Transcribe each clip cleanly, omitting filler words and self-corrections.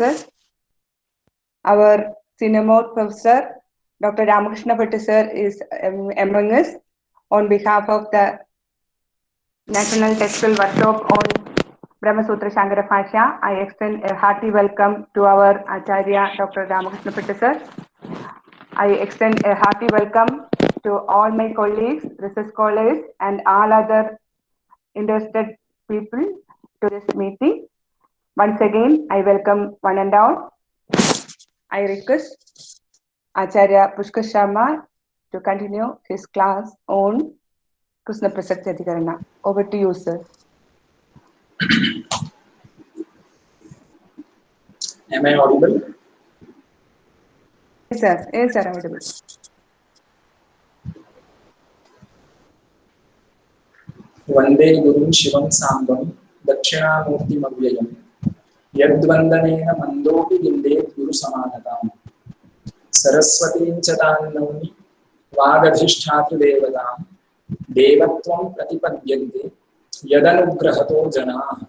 Sir, our senior most professor, Dr. Ramakrishna Bhatt sir, is among us. On behalf of the National Textile Workshop on Brahma Sutra Shankara Bhashya, I extend a hearty welcome to our Acharya, Dr. Ramakrishna Bhatt sir. I extend a hearty welcome to all my colleagues, research scholars, and all other interested people to this meeting. Once again, I welcome one and all. I request Acharya Pushkar Sharma to continue his class on Krishna Prasakti Adhikarana. Over to you, sir. Am I audible? Yes, sir. Yes, sir, audible. Vande Gurun Shivam Sambam Dakshinamurti Mavyayam Yadvandanena Mandopi Ginde Guru Samanatam Saraswati Chatannauni Vagadhishthatu Devatam Devatvam Pratipadyante Yadanugrahato Janah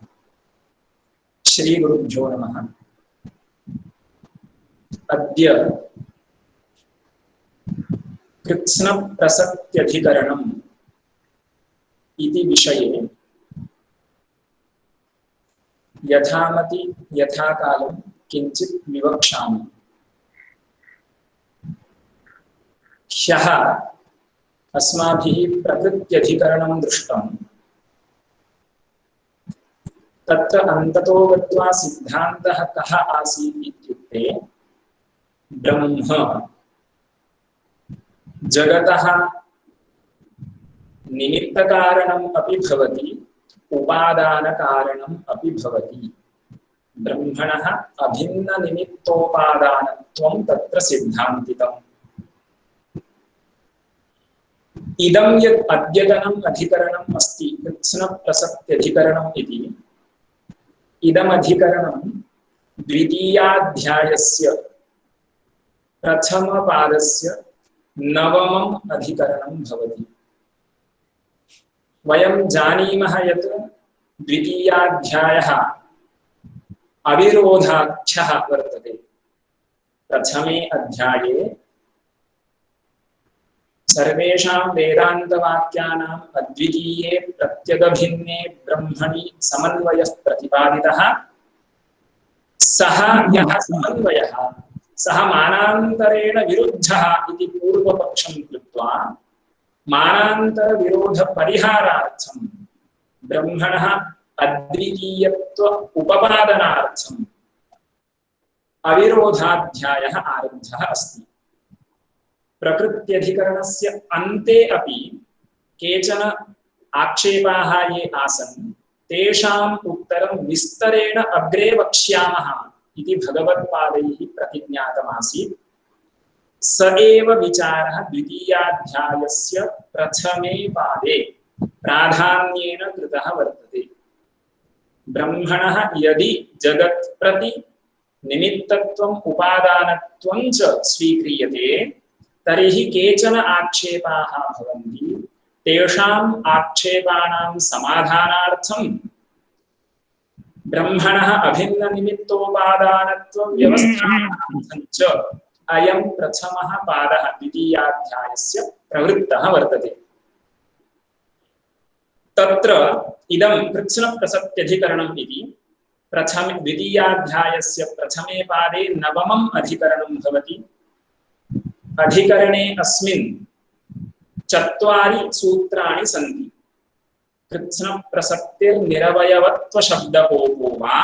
Shri Gurubhyo Namaha Adya Krishna Prasakti Adhikaranam इति विषये यथामति यथाकालं किंचित विवक्षामि। ह्यः अस्माभिः प्रकृत्यधिकरणं दृष्टं। तत्र अन्ततो गत्वा सिद्धान्तः कः आसीत् इत्युक्ते ब्रह्म जगतः निमित्तकारणम् अपि भवति उपादानकारणम् अपि भवति। ब्रह्मणः अभिन्ननिमित्तोपादानत्वं तत्र सिद्धान्तितम्। इदं यत् अद्यतनम् अधिकरणम् अस्ति कृत्स्नप्रसक्त्यधिकरणम् इति, इदमधिकरणं द्वितीयाध्यायस्य प्रथमपादस्य नवमम् अधिकरणं भवति। वयं जानीमः यत् द्वितीयाध्यायः अविरोधाख्यः वर्तते। प्रथमे अध्याये सर्वेषां वेदान्तवाक्यानाम् अद्वितीये प्रत्यगभिन्ने ब्रह्मणि समन्वयः प्रतिपादितः। सः यः समन्वयः सः मानान्तरेण विरुद्धः इति पूर्वपक्षं कृत्वा मानांतर विरोध परिहारार्थं ब्रह्मणः अद्वितीयत्व उपपादनार्थं अविरोधाध्यायः आरब्धः अस्ति। प्रकृत्यधिकरणस्य अन्ते अपि केचन आक्षेपाः ये आसन् तेषाम् उत्तरं विस्तरेण अग्रे वक्ष्यामः इति भगवत्पादैः प्रतिज्ञातमासीत्। स एव विचारः द्वितीयाध्यायस्य प्रथमे पादे प्राधान्येन कृतः वर्तते। ब्रह्मणः यदि जगत् प्रति निमित्तत्वम् उपादानत्वं च स्वीक्रियते तर्हि केचन आक्षेपाः भवन्ति। तेषाम् आक्षेपाणां समाधानार्थं ब्रह्मणः अभिन्ननिमित्तोपादानत्वं व्यवस्थापनार्थं च अयं प्रथमः पादः द्वितीयाध्यायस्य प्रवृत्तः वर्तते। तत्र इदं कृत्स्नप्रसक्त्यधिकरणम् इति द्वितीयाध्यायस्य प्रथमे पादे नवमम् अधिकरणं भवति। अधिकरणे अस्मिन् चत्वारि सूत्राणि सन्ति। कृत्स्नप्रसक्तिर्निरवयवत्वशब्दकोपो वा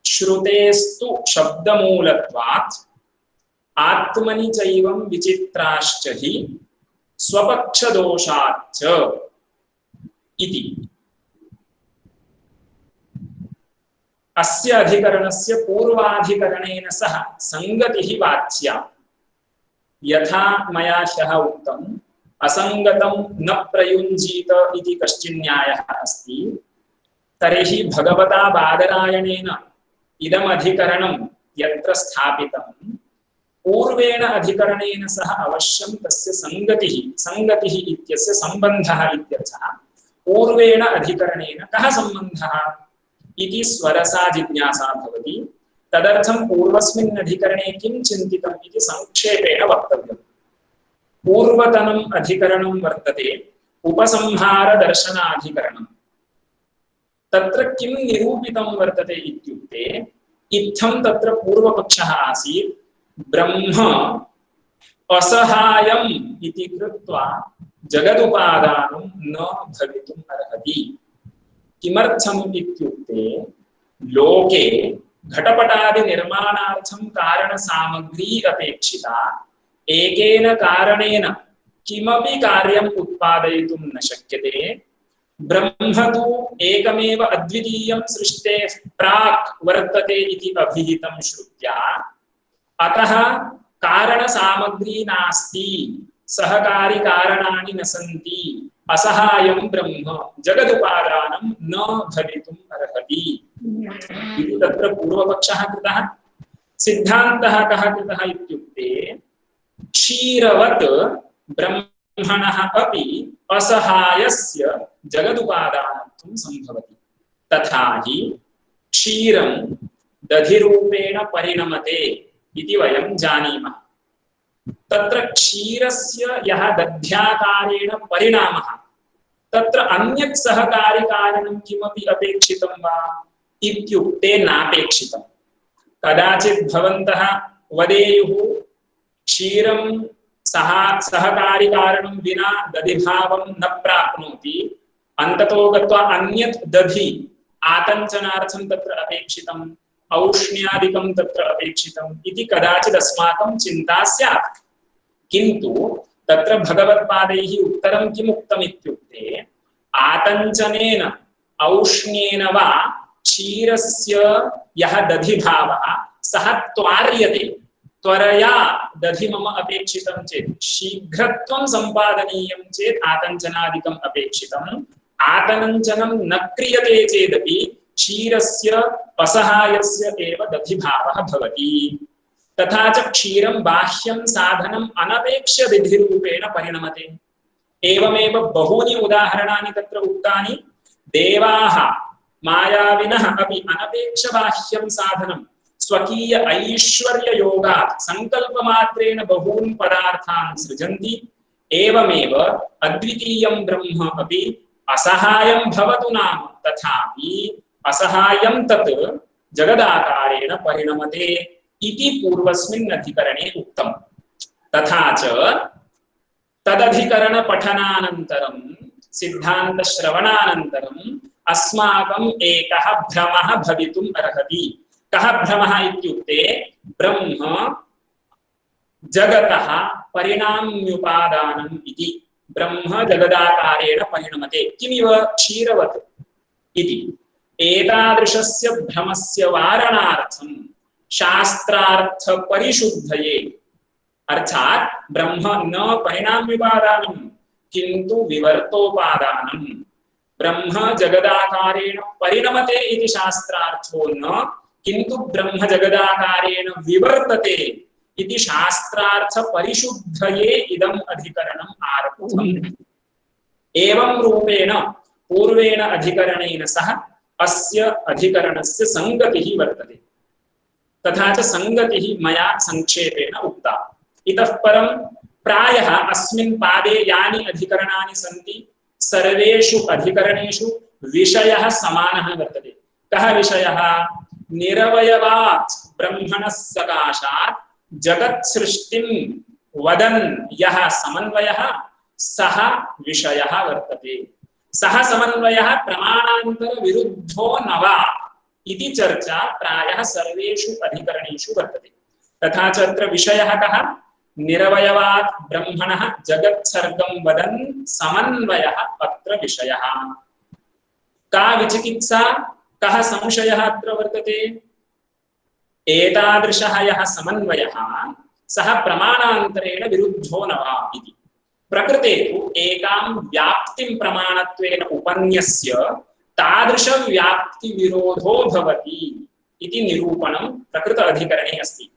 श्रुतेस्तु शब्दमूलत्वात् आत्मनि चैवं विचित्राश्च हि स्वपक्षदोषाच्च इति। अस्य अधिकरणस्य पूर्वाधिकरणेन सह संगतिः वाच्या। यथा मया ह्यः उक्तम् असंगतं न प्रयुञ्जीत इति कश्चित् न्यायः अस्ति, तर्हि भगवता बादरायणेन इदमधिकरणं यत्र स्थापितं पूर्वेण अधिकरणेन सह अवश्यं तस्य संगतिः इत्यस्य सम्बन्धः इत्यर्थः। पूर्वेण अधिकरणेन कः सम्बन्धः इति स्वरसा जिज्ञासा भवति। तदर्थं पूर्वस्मिन् अधिकरणे किं चिन्तितम् इति संक्षेपेण वक्तव्यम्। पूर्वतनम् अधिकरणं वर्तते उपसंहारदर्शनाधिकरणम्। तत्र किं निरूपितं वर्तते इत्युक्ते इत्थं तत्र पूर्वपक्षः आसीत् ब्रह्म असहायम् इति कृत्वा जगदुपादानं न भवितुम् अर्हति। किमर्थम् इत्युक्ते लोके घटपटादि निर्माणार्थं कारणसामग्री अपेक्षिता। एकेन कारणेन किमपि कार्यम् उत्पादयितुं न शक्यते। ब्रह्म तु एकमेव अद्वितीयं सृष्टेः प्राक् वर्तते इति अभिहितं श्रुत्या, अतः कारणसामग्री नास्ति, सहकारी कारणानि न सन्ति, असहायं ब्रह्म जगदुपादानं न भवितुम् अर्हति इति तत्र पूर्वपक्षः कृतः। सिद्धान्तः कः कृतः इत्युक्ते क्षीरवत् ब्रह्मणः अपि असहायस्य जगदुपादानत्वं सम्भवति। तथा हि क्षीरं दधिरूपेण परिणमते इति वयं जानीमः। तत्र क्षीरस्य यः दध्याकारेण परिणामः तत्र अन्यत् सहकारिकारणं किमपि अपेक्षितं वा इत्युक्ते नापेक्षितं। कदाचित् भवन्तः वदेयुः क्षीरं सहकारिकारणं विना दधिभावं न प्राप्नोति, अन्ततो गत्वा अन्यत् दधि आतञ्चनार्थं तत्र अपेक्षितम्, औष्ण्यादिकं तत्र अपेक्षितम् इति कदाचित् अस्माकं चिन्ता स्यात्। किन्तु तत्र भगवत्पादैः उत्तरं किम् उक्तम् इत्युक्ते आतञ्चनेन औष्ण्येन वा क्षीरस्य यः दधिभावः सः त्वार्यते। त्वरया दधि मम अपेक्षितं चेत्, शीघ्रत्वं सम्पादनीयं चेत् आतञ्चनादिकम् अपेक्षितम्। आतञ्चनं न क्रियते चेदपि क्षीरस्य असहायस्य एव दधिभावः भवति। तथा च क्षीरं बाह्यं साधनम् अनपेक्ष्य दधिरूपेण परिणमते। एवमेव बहूनि उदाहरणानि तत्र उक्तानि। देवाः मायाविनः अपि अनपेक्ष बाह्यं साधनं स्वकीय ऐश्वर्ययोगात् संकल्पमात्रेण बहून् पदार्थान् सृजन्ति। एवमेव अद्वितीयं ब्रह्म अपि असहायं भवतु नाम तथापि असहायं तत् जगदाकारेण परिणमते इति पूर्वस्मिन् अधिकरणे उक्तम्। तथा च तदधिकरण पठनानन्तरं सिद्धान्तश्रवणानन्तरम् अस्माकम् एकः भ्रमः भवितुम् अर्हति। कः भ्रमः इत्युक्ते ब्रह्म जगतः परिणाम्युपादानम् इति। ब्रह्म जगदाकारेण परिणमते किमिव क्षीरवत् इति। एतादृशस्य भ्रमस्य वारणार्थं शास्त्रार्थ परिशुद्धये, अर्थात ब्रह्म न परिणाम्युपादानं किन्तु विवर्तोपादानं। ब्रह्म जगदाकारेण परिणमते इति शास्त्रार्थो न, किन्तु ब्रह्म जगदाकारेण विवर्तते इति शास्त्रार्थ परिशुद्धये इदम् अधिकरणम् आरब्धम्। एवं रूपेण पूर्वेण अधिकरणेन सह अस्य अधिकरणस्य संगतिः वर्तते। तथा च संगतिः मया संक्षेपेण उक्ता। इतः परं प्रायः अस्मिन् पादे यानि अधिकरणानि सन्ति सर्वेषु अधिकरणेषु विषयः समानः वर्तते। कः विषयः? निरवयवात् ब्रह्मणः सकाशात् जगत् सृष्टिं वदन् यः समन्वयः सः विषयः वर्तते। सः समन्वयः प्रमाणान्तर विरुद्धो न वा इति चर्चा प्रायः सर्वेषु अधिकरणेषु वर्तते। तथा च अत्र विषयः कः? निरवयवात् ब्रह्मणः जगत्सर्गं वदन् समन्वयः अत्र विषयः। का विचिकित्सा, कः संशयः अत्र वर्तते? एतादृशः यः समन्वयः सः प्रमाणान्तरेण विरुद्धो न वा इति। प्रकृते तु एकां व्याप्तिं प्रमाणत्वेन उपन्यस्य तादृश व्याप्ति विरोधो भवति इति निरूपणं प्रकृत अधिकरणे अस्ति।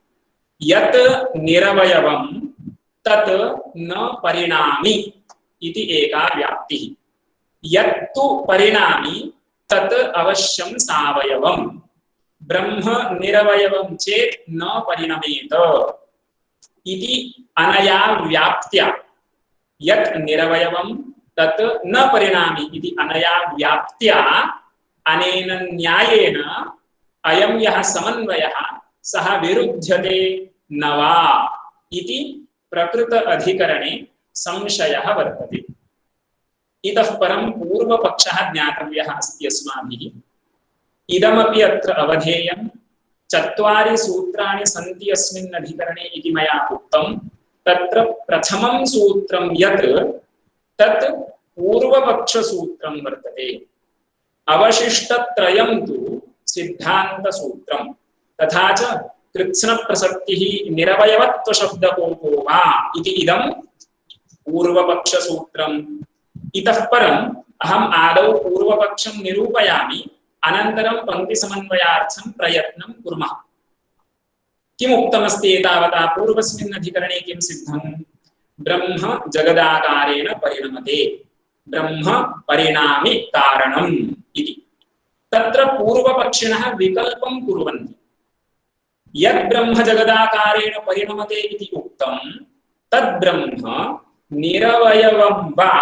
यत् निरवयवं तत् न परिणामी इति एका व्याप्तिः। यत्तु परिणामी तत् अवश्यं सावयवम् ब्रह्म निरवयवं चेत् न परिणमेत इति अनया व्याप्त्या यत् निरवयवं तत् न परिणामि इति अनया व्याप्त्या अनेन न्यायेन अयं यः समन्वयः सः विरुध्यते न वा इति प्रकृत अधिकरणे संशयः वर्तते। इतः परं पूर्वपक्षः ज्ञातव्यः अस्ति अस्माभिः। इदमपि अत्र अवधेयं चत्वारि सूत्राणि सन्ति अस्मिन् अधिकरणे इति मया उक्तं। तत्र प्रथमं सूत्रं यत् तत् पूर्वपक्षसूत्रं वर्तते। अवशिष्टत्रयं तु सिद्धान्तसूत्रं। तथा च कृत्स्नप्रसक्तिः निरवयवत्वशब्दकोपो वा इति इदं पूर्वपक्षसूत्रम्। इतः परम् अहम् आदौ पूर्वपक्षं निरूपयामि, अनन्तरं पङ्क्तिसमन्वयार्थं प्रयत्नं कुर्मः। किमुक्तमस्ति एतावता पूर्वस्मिन् अधिकरणे किं सिद्धं? ब्रह्म जगदाकारेण परिणमते, ब्रह्म परिणामि कारणम् इति। तत्र पूर्वपक्षिणः विकल्पं कुर्वन्ति। यद् ब्रह्म जगदाकारेण परिणमते इति उक्तं तद् ब्रह्म निरवयवं वा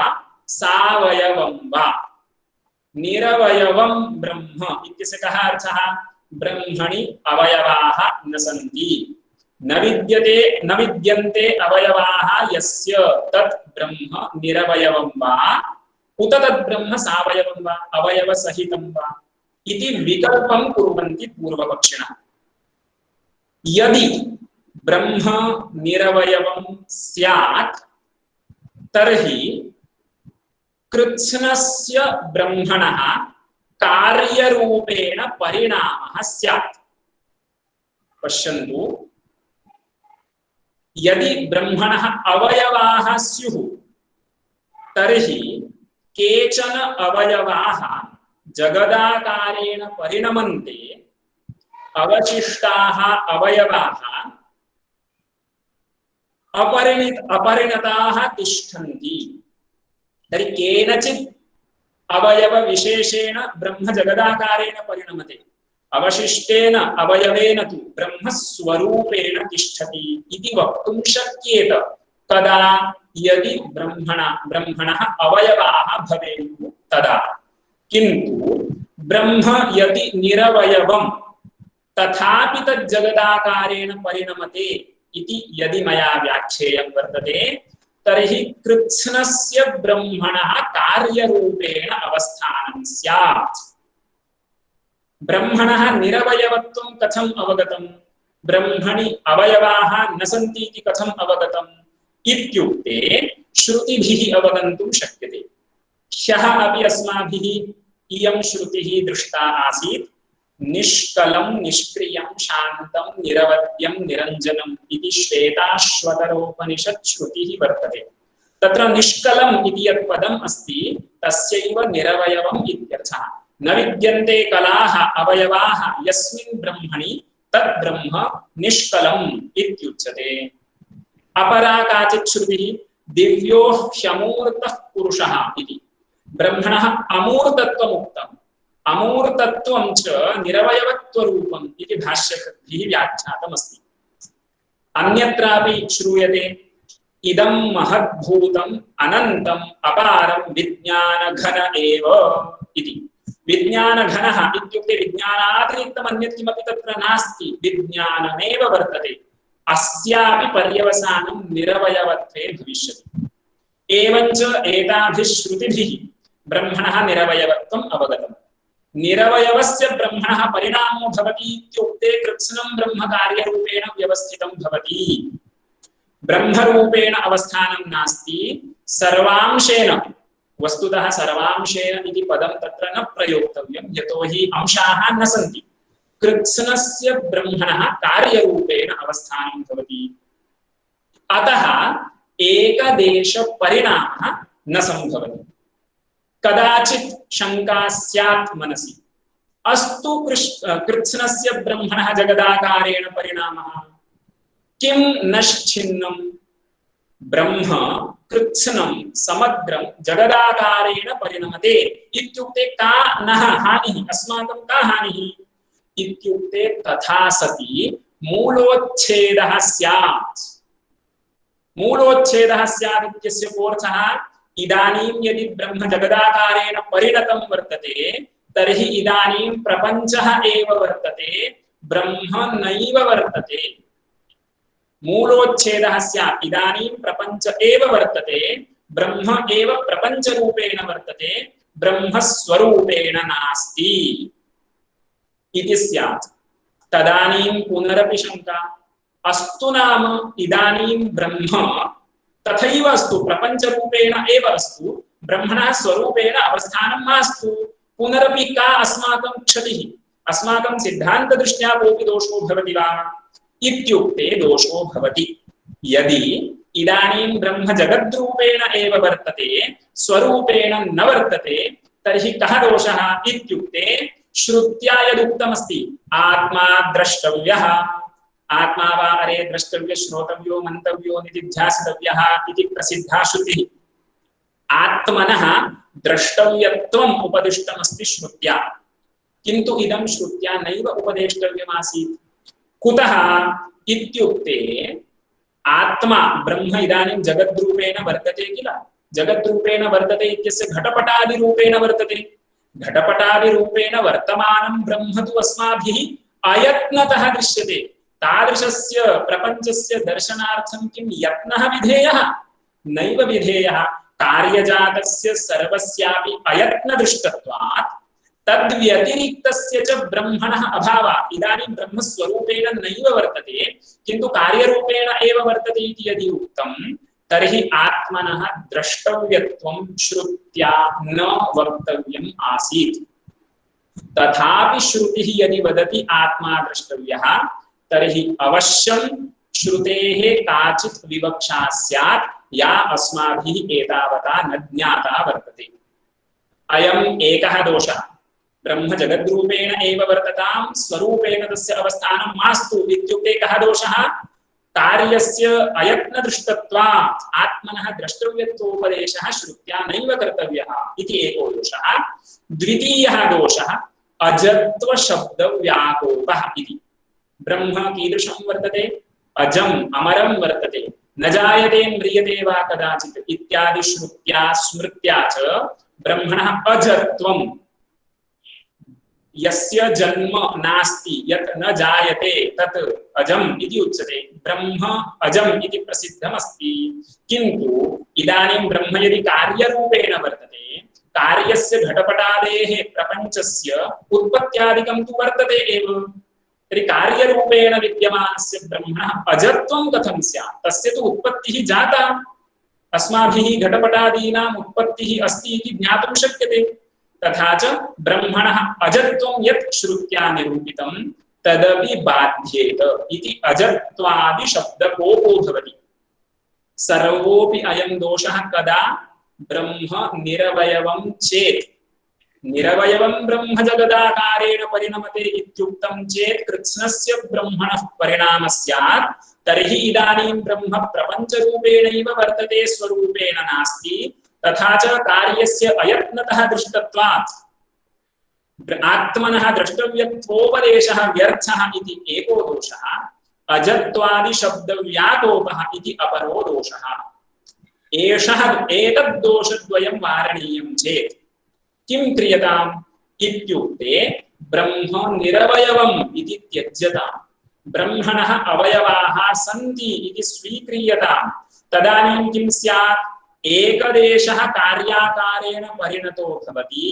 सावयवं वा। निरवयवं ब्रह्म इत्यस्य कः अर्थः? ब्रह्मणि अवयवाः न सन्ति। न विद्यन्ते अवयवाः यस्य तत् ब्रह्म निरवयवं वा उत तद् ब्रह्म सावयवं वा अवयवसहितं वा इति विकल्पं कुर्वन्ति पूर्वपक्षिणः। यदि ब्रह्म निरवयवं स्यात् तर्हि कृत्स्नस्य ब्रह्मणः कार्यरूपेण परिणामः स्यात्। पश्यन्तु, यदि ब्रह्मणः अवयवाः स्युः तर्हि केचन अवयवाः जगदाकारेण परिणमन्ते, अवशिष्टाः अवयवाः अपरिणताः तिष्ठन्ति। तर्हि केनचित् अवयव विशेषेण ब्रह्म जगदाकारेण परिणमते, अवशिष्टेन अवयवेन तु ब्रह्म स्वरूपेण तिष्ठति इति वक्तुं शक्येत। कदा? यदि ब्रह्मणः अवयवाः भवेयुः तदा। किन्तु ब्रह्म यदि निरवयवं तथापि तज्जगदाकारेण परिणमते इति यदि मया व्याख्येयं वर्तते तर्हि कृत्स्नस्य ब्रह्मणः कार्यरूपेण अवस्थानं स्यात्। ब्रह्मणः निरवयवत्वं कथम् अवगतम्? ब्रह्मणि अवयवाः न सन्ति इति कथम् अवगतम् इत्युक्ते श्रुतिभिः अवगन्तुं शक्यते। ह्यः अपि अस्माभिः इयं श्रुतिः दृष्टा आसीत्। निष्कलं निष्क्रियं शान्तं निरवध्यं निरञ्जनम् इति श्वेताश्वतरोपनिषत् श्रुतिः वर्तते। तत्र निष्कलम् इति यत् पदम् अस्ति तस्यैव निरवयवम् इत्यर्थः। न विद्यन्ते कलाः अवयवाः यस्मिन् ब्रह्मणि तद् ब्रह्म निष्कलम् इत्युच्यते। अपरा काचित् श्रुतिः दिव्यो ह्यमूर्तः पुरुषः इति। ब्रह्मणः अमूर्तत्वमुक्तम्। अमूर्तत्वं च निरवयवत्वरूपम् इति भाष्यकृद्भिः व्याख्यातमस्ति। अन्यत्रापि श्रूयते इदं महद्भूतम् अनन्तम् अपारं विज्ञानघन एव इति। विज्ञानघनः इत्युक्ते विज्ञानातिरिक्तम् अन्यत् किमपि तत्र नास्ति, विज्ञानमेव वर्तते। अस्यापि पर्यवसानं निरवयवत्वे भविष्यति। एवञ्च एताभिः श्रुतिभिः ब्रह्मणः निरवयवत्वम् अवगतम्। निरवयवस्य ब्रह्मणः परिणामो भवति इत्युक्ते कृत्स्नं ब्रह्म कार्यरूपेण व्यवस्थितं भवति। ब्रह्मरूपेण अवस्थानं नास्ति, सर्वांशेन। वस्तुतः सर्वांशेन इति पदं तत्र न प्रयोक्तव्यं, यतोहि अंशाः न सन्ति। कृत्स्नस्य ब्रह्मणः कार्यरूपेण अवस्थानं भवति। अतः एकदेशपरिणामः न संभवति। कदाचित् शंका स्यात् मनसि, अस्तु कृत्स्नस्य ब्रह्मणः जगदाकारेण परिणामः, किं नश्चिन्नं? ब्रह्म कृत्स्नं समग्रं जगदाकारेण परिणमते इत्युक्ते का नः हानिः? अस्माकं का हानिः? इत्युक्ते तथा सति मूलोच्छेदः स्यात्। मूलोच्छेदः स्यात् इत्यस्य कोऽर्थः इदानीं यदि ब्रह्म जगदाकारेण परिणतं वर्तते तर्हि इदानीं प्रपञ्चः एव वर्तते, ब्रह्म नैव वर्तते। मूलोच्छेदः स्यात्, इदानीं प्रपञ्च एव वर्तते, ब्रह्म एव प्रपञ्चरूपेण वर्तते, ब्रह्म स्वरूपेण नास्ति इति स्यात्। तदानीं पुनरपि शंका, अस्तु नाम इदानीं ब्रह्म तथैव अस्तु, प्रपञ्चरूपेण एव अस्तु, ब्रह्मणः स्वरूपेण अवस्थानं मास्तु, पुनरपि का अस्माकं क्षतिः? अस्माकं सिद्धान्तदृष्ट्या कोऽपि दोषो भवति वा इत्युक्ते दोषो भवति। यदि इदानीं ब्रह्म जगद्रूपेण एव वर्तते, स्वरूपेण न वर्तते, तर्हि कः दोषः इत्युक्ते श्रुत्या यदुक्तमस्ति आत्मा द्रष्टव्यः, आत्मा वा अरे द्रष्टव्य श्रोतव्यो मंतव्यो निधिध्यासितव्यः इति प्रसिद्धा श्रुतिः। आत्मनः द्रष्टव्यत्वम् उपदिष्टमस्ति श्रुत्या, किन्तु इदं श्रुत्या नैव उपदेष्टव्यमासीत्। कुतः इत्युक्ते आत्मा ब्रह्म इदानीं जगद्रूपेण वर्तते किल, जगद्रूपेण वर्तते इत्यस्य घटपटादिरूपेण वर्तते, घटपटादिरूपेण वर्तमानं ब्रह्म तु अस्माभिः अयत्नतः दृश्यते। तादृशस्य प्रपञ्चस्य दर्शनार्थं किं यत्नः विधेयः? नैव विधेयः। कार्यजातस्य सर्वस्यापि अयत्नदृष्टत्वात् तद्व्यतिरिक्तस्य च ब्रह्मणः अभावात् इदानीं ब्रह्मस्वरूपेण नैव वर्तते, किन्तु कार्यरूपेण एव वर्तते इति यदि उक्तं तर्हि आत्मनः द्रष्टव्यत्वं श्रुत्या न वक्तव्यम् आसीत्। तथापि श्रुतिः यदि वदति आत्मा द्रष्टव्यः तर्हि अवश्यं श्रुतेः काचित् विवक्षा स्यात् या अस्माभिः एतावता न ज्ञाता वर्तते। अयम् एकः दोषः। ब्रह्म जगद्रूपेण एव वर्ततां, स्वरूपेण तस्य अवस्थानं मास्तु इत्युक्ते कः दोषः? कार्यस्य अयत्नदृष्टत्वात् आत्मनः द्रष्टव्यत्वोपदेशः श्रुत्या नैव कर्तव्यः इति एको दोषः। द्वितीयः दोषः अजत्वशब्दव्याकोपः इति। ब्रह्म कीदृशं वर्तते? अजम् अमरं वर्तते, न जायते म्रियते वा कदाचित् इत्यादि श्रुत्या स्मृत्या च ब्रह्मणः अजत्वं, यस्य जन्म नास्ति, यत् न जायते तत् अजम् इति उच्यते। ब्रह्म अजम् इति प्रसिद्धमस्ति, किन्तु इदानीं ब्रह्म यदि कार्यरूपेण वर्तते, कार्यस्य घटपटादेः प्रपञ्चस्य उत्पत्त्यादिकं तु वर्तते एव, तर्हि कार्यरूपेण विद्यमानस्य ब्रह्मणः अजत्वं कथं स्यात्? तस्य तु उत्पत्तिः जाता, अस्माभिः घटपटादीनाम् उत्पत्तिः अस्ति इति ज्ञातुं शक्यते। तथा च ब्रह्मणः अजत्वं यत् श्रुत्या निरूपितं तदपि बाध्येत इति अजत्वादिशब्दकोपो भवति। सर्वोऽपि अयं दोषः कदा? ब्रह्म निरवयवं चेत्। निरवयवं ब्रह्म जगदाकारेण परिणमते इत्युक्तं चेत् कृत्स्नस्य ब्रह्मणः परिणामः स्यात्, तर्हि इदानीं ब्रह्म प्रपञ्चरूपेणैव वर्तते, स्वरूपेण नास्ति। तथा च कार्यस्य अयत्नतः दृष्टत्वात् आत्मनः द्रष्टव्यत्वोपदेशः व्यर्थः इति एको दोषः। अजत्वादिशब्दव्याकोपः इति अपरो दोषः। एतद् दोषद्वयं वारणीयं चेत् किं क्रियताम् इत्युक्ते ब्रह्म निरवयवम् इति त्यज्यताम्, ब्रह्मणः अवयवाः सन्ति इति स्वीक्रियताम्। तदानीं किं स्यात्? एकदेशः कार्याकारेण परिणतो भवति,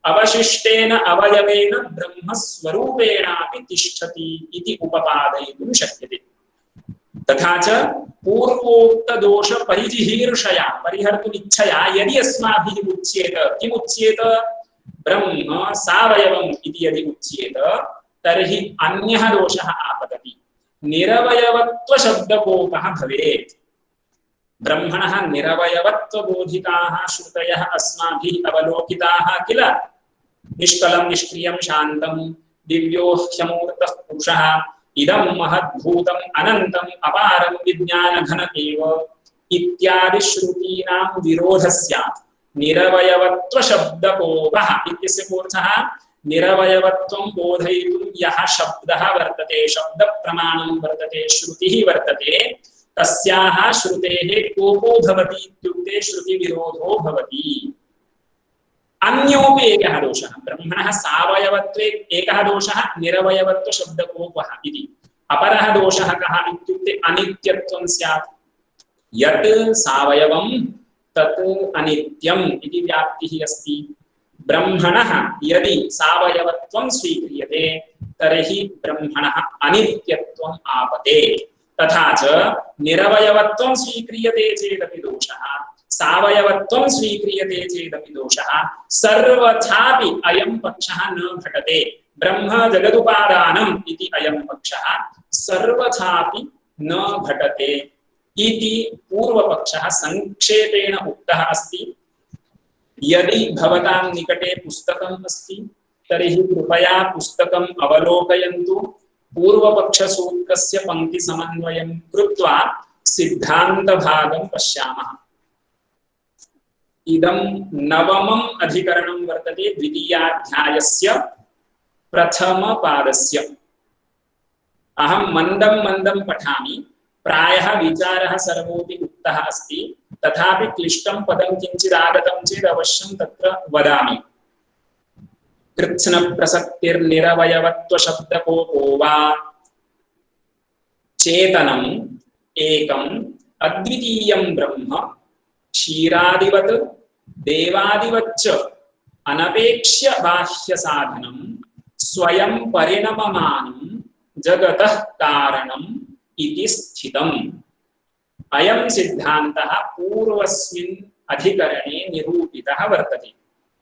अवशिष्टेन अवयवेन ब्रह्म स्वरूपेणापि तिष्ठति इति उपपादयितुं शक्यते। तथा च पूर्वोक्त दोष परिजिहीर्षया परिहर्तुम् इच्छया यदि अस्माभिः उच्येत, किम् उच्येत? ब्रह्म सावयवम् इति यदि उच्येत तर्हि अन्यः दोषः आपतति, निरवयवत्वशब्दकोपः भवेत्। ब्रह्मणः निरवयवत्वबोधिताः श्रुतयः अस्माभिः अवलोकिताः किल। निष्कलं निष्क्रियं शान्तं दिव्यो ह्यमूर्तः पुरुषः इदं महद्भूतम् अनन्तम् अपारं विज्ञानघन एव इत्यादि श्रुतीनां विरोधः स्यात्। निरवयवत्वशब्दकोपः इत्यस्य कोऽर्थः? निरवयवत्वं बोधयितुं यः शब्दः वर्तते, शब्दप्रमाणं वर्तते, श्रुतिः वर्तते, तस्याः श्रुतेः कोपो भवति इत्युक्ते श्रुतिविरोधो भवति। अन्योपि एकः दोषः, ब्रह्मणः सावयवत्वे एकः दोषः निरवयवत्वशब्दकोपः इति। अपरः दोषः कः इत्युक्ते अनित्यत्वं स्यात्। यत् सावयवं तत् अनित्यम् इति व्याप्तिः अस्ति। ब्रह्मणः यदि सावयवत्वं स्वीक्रियते तर्हि ब्रह्मणः अनित्यत्वम् आपते। तथा च निरवयवत्वं स्वीक्रियते चेदपि दोषः, सावयवत्वं स्वीक्रियते चेदपि दोषः, सर्वथापि अयं पक्षः न घटते। ब्रह्म जगदुपादानम् इति अयं पक्षः सर्वथापि न घटते इति पूर्वपक्षः संक्षेपेण उक्तः अस्ति। यदि भवतां निकटे पुस्तकम् अस्ति तर्हि कृपया पुस्तकम् अवलोकयन्तु। पूर्वपक्षसूत्रस्य पङ्क्तिसमन्वयं कृत्वा सिद्धान्तभागं पश्यामः। इदं नवमम् अधिकरणं वर्तते द्वितीयाध्यायस्य प्रथमपादस्य। अहं मन्दं मन्दं पठामि, प्रायः विचारः सर्वोऽपि उक्तः अस्ति, तथापि क्लिष्टं पदं किञ्चित् आगतं चेत् अवश्यं तत्र वदामि। कृत्स्नप्रसक्तिर्निरवयवत्वशब्दकोपो वा चेतनम् एकम् अद्वितीयं ब्रह्म क्षीरादिवत् देवादिवच्च अनपेक्ष्य बाह्य साधनं स्वयं परिणममानं जगतः कारणम् इति स्थितम्। अयं सिद्धान्तः पूर्वस्मिन् अधिकरणे निरूपितः वर्तते।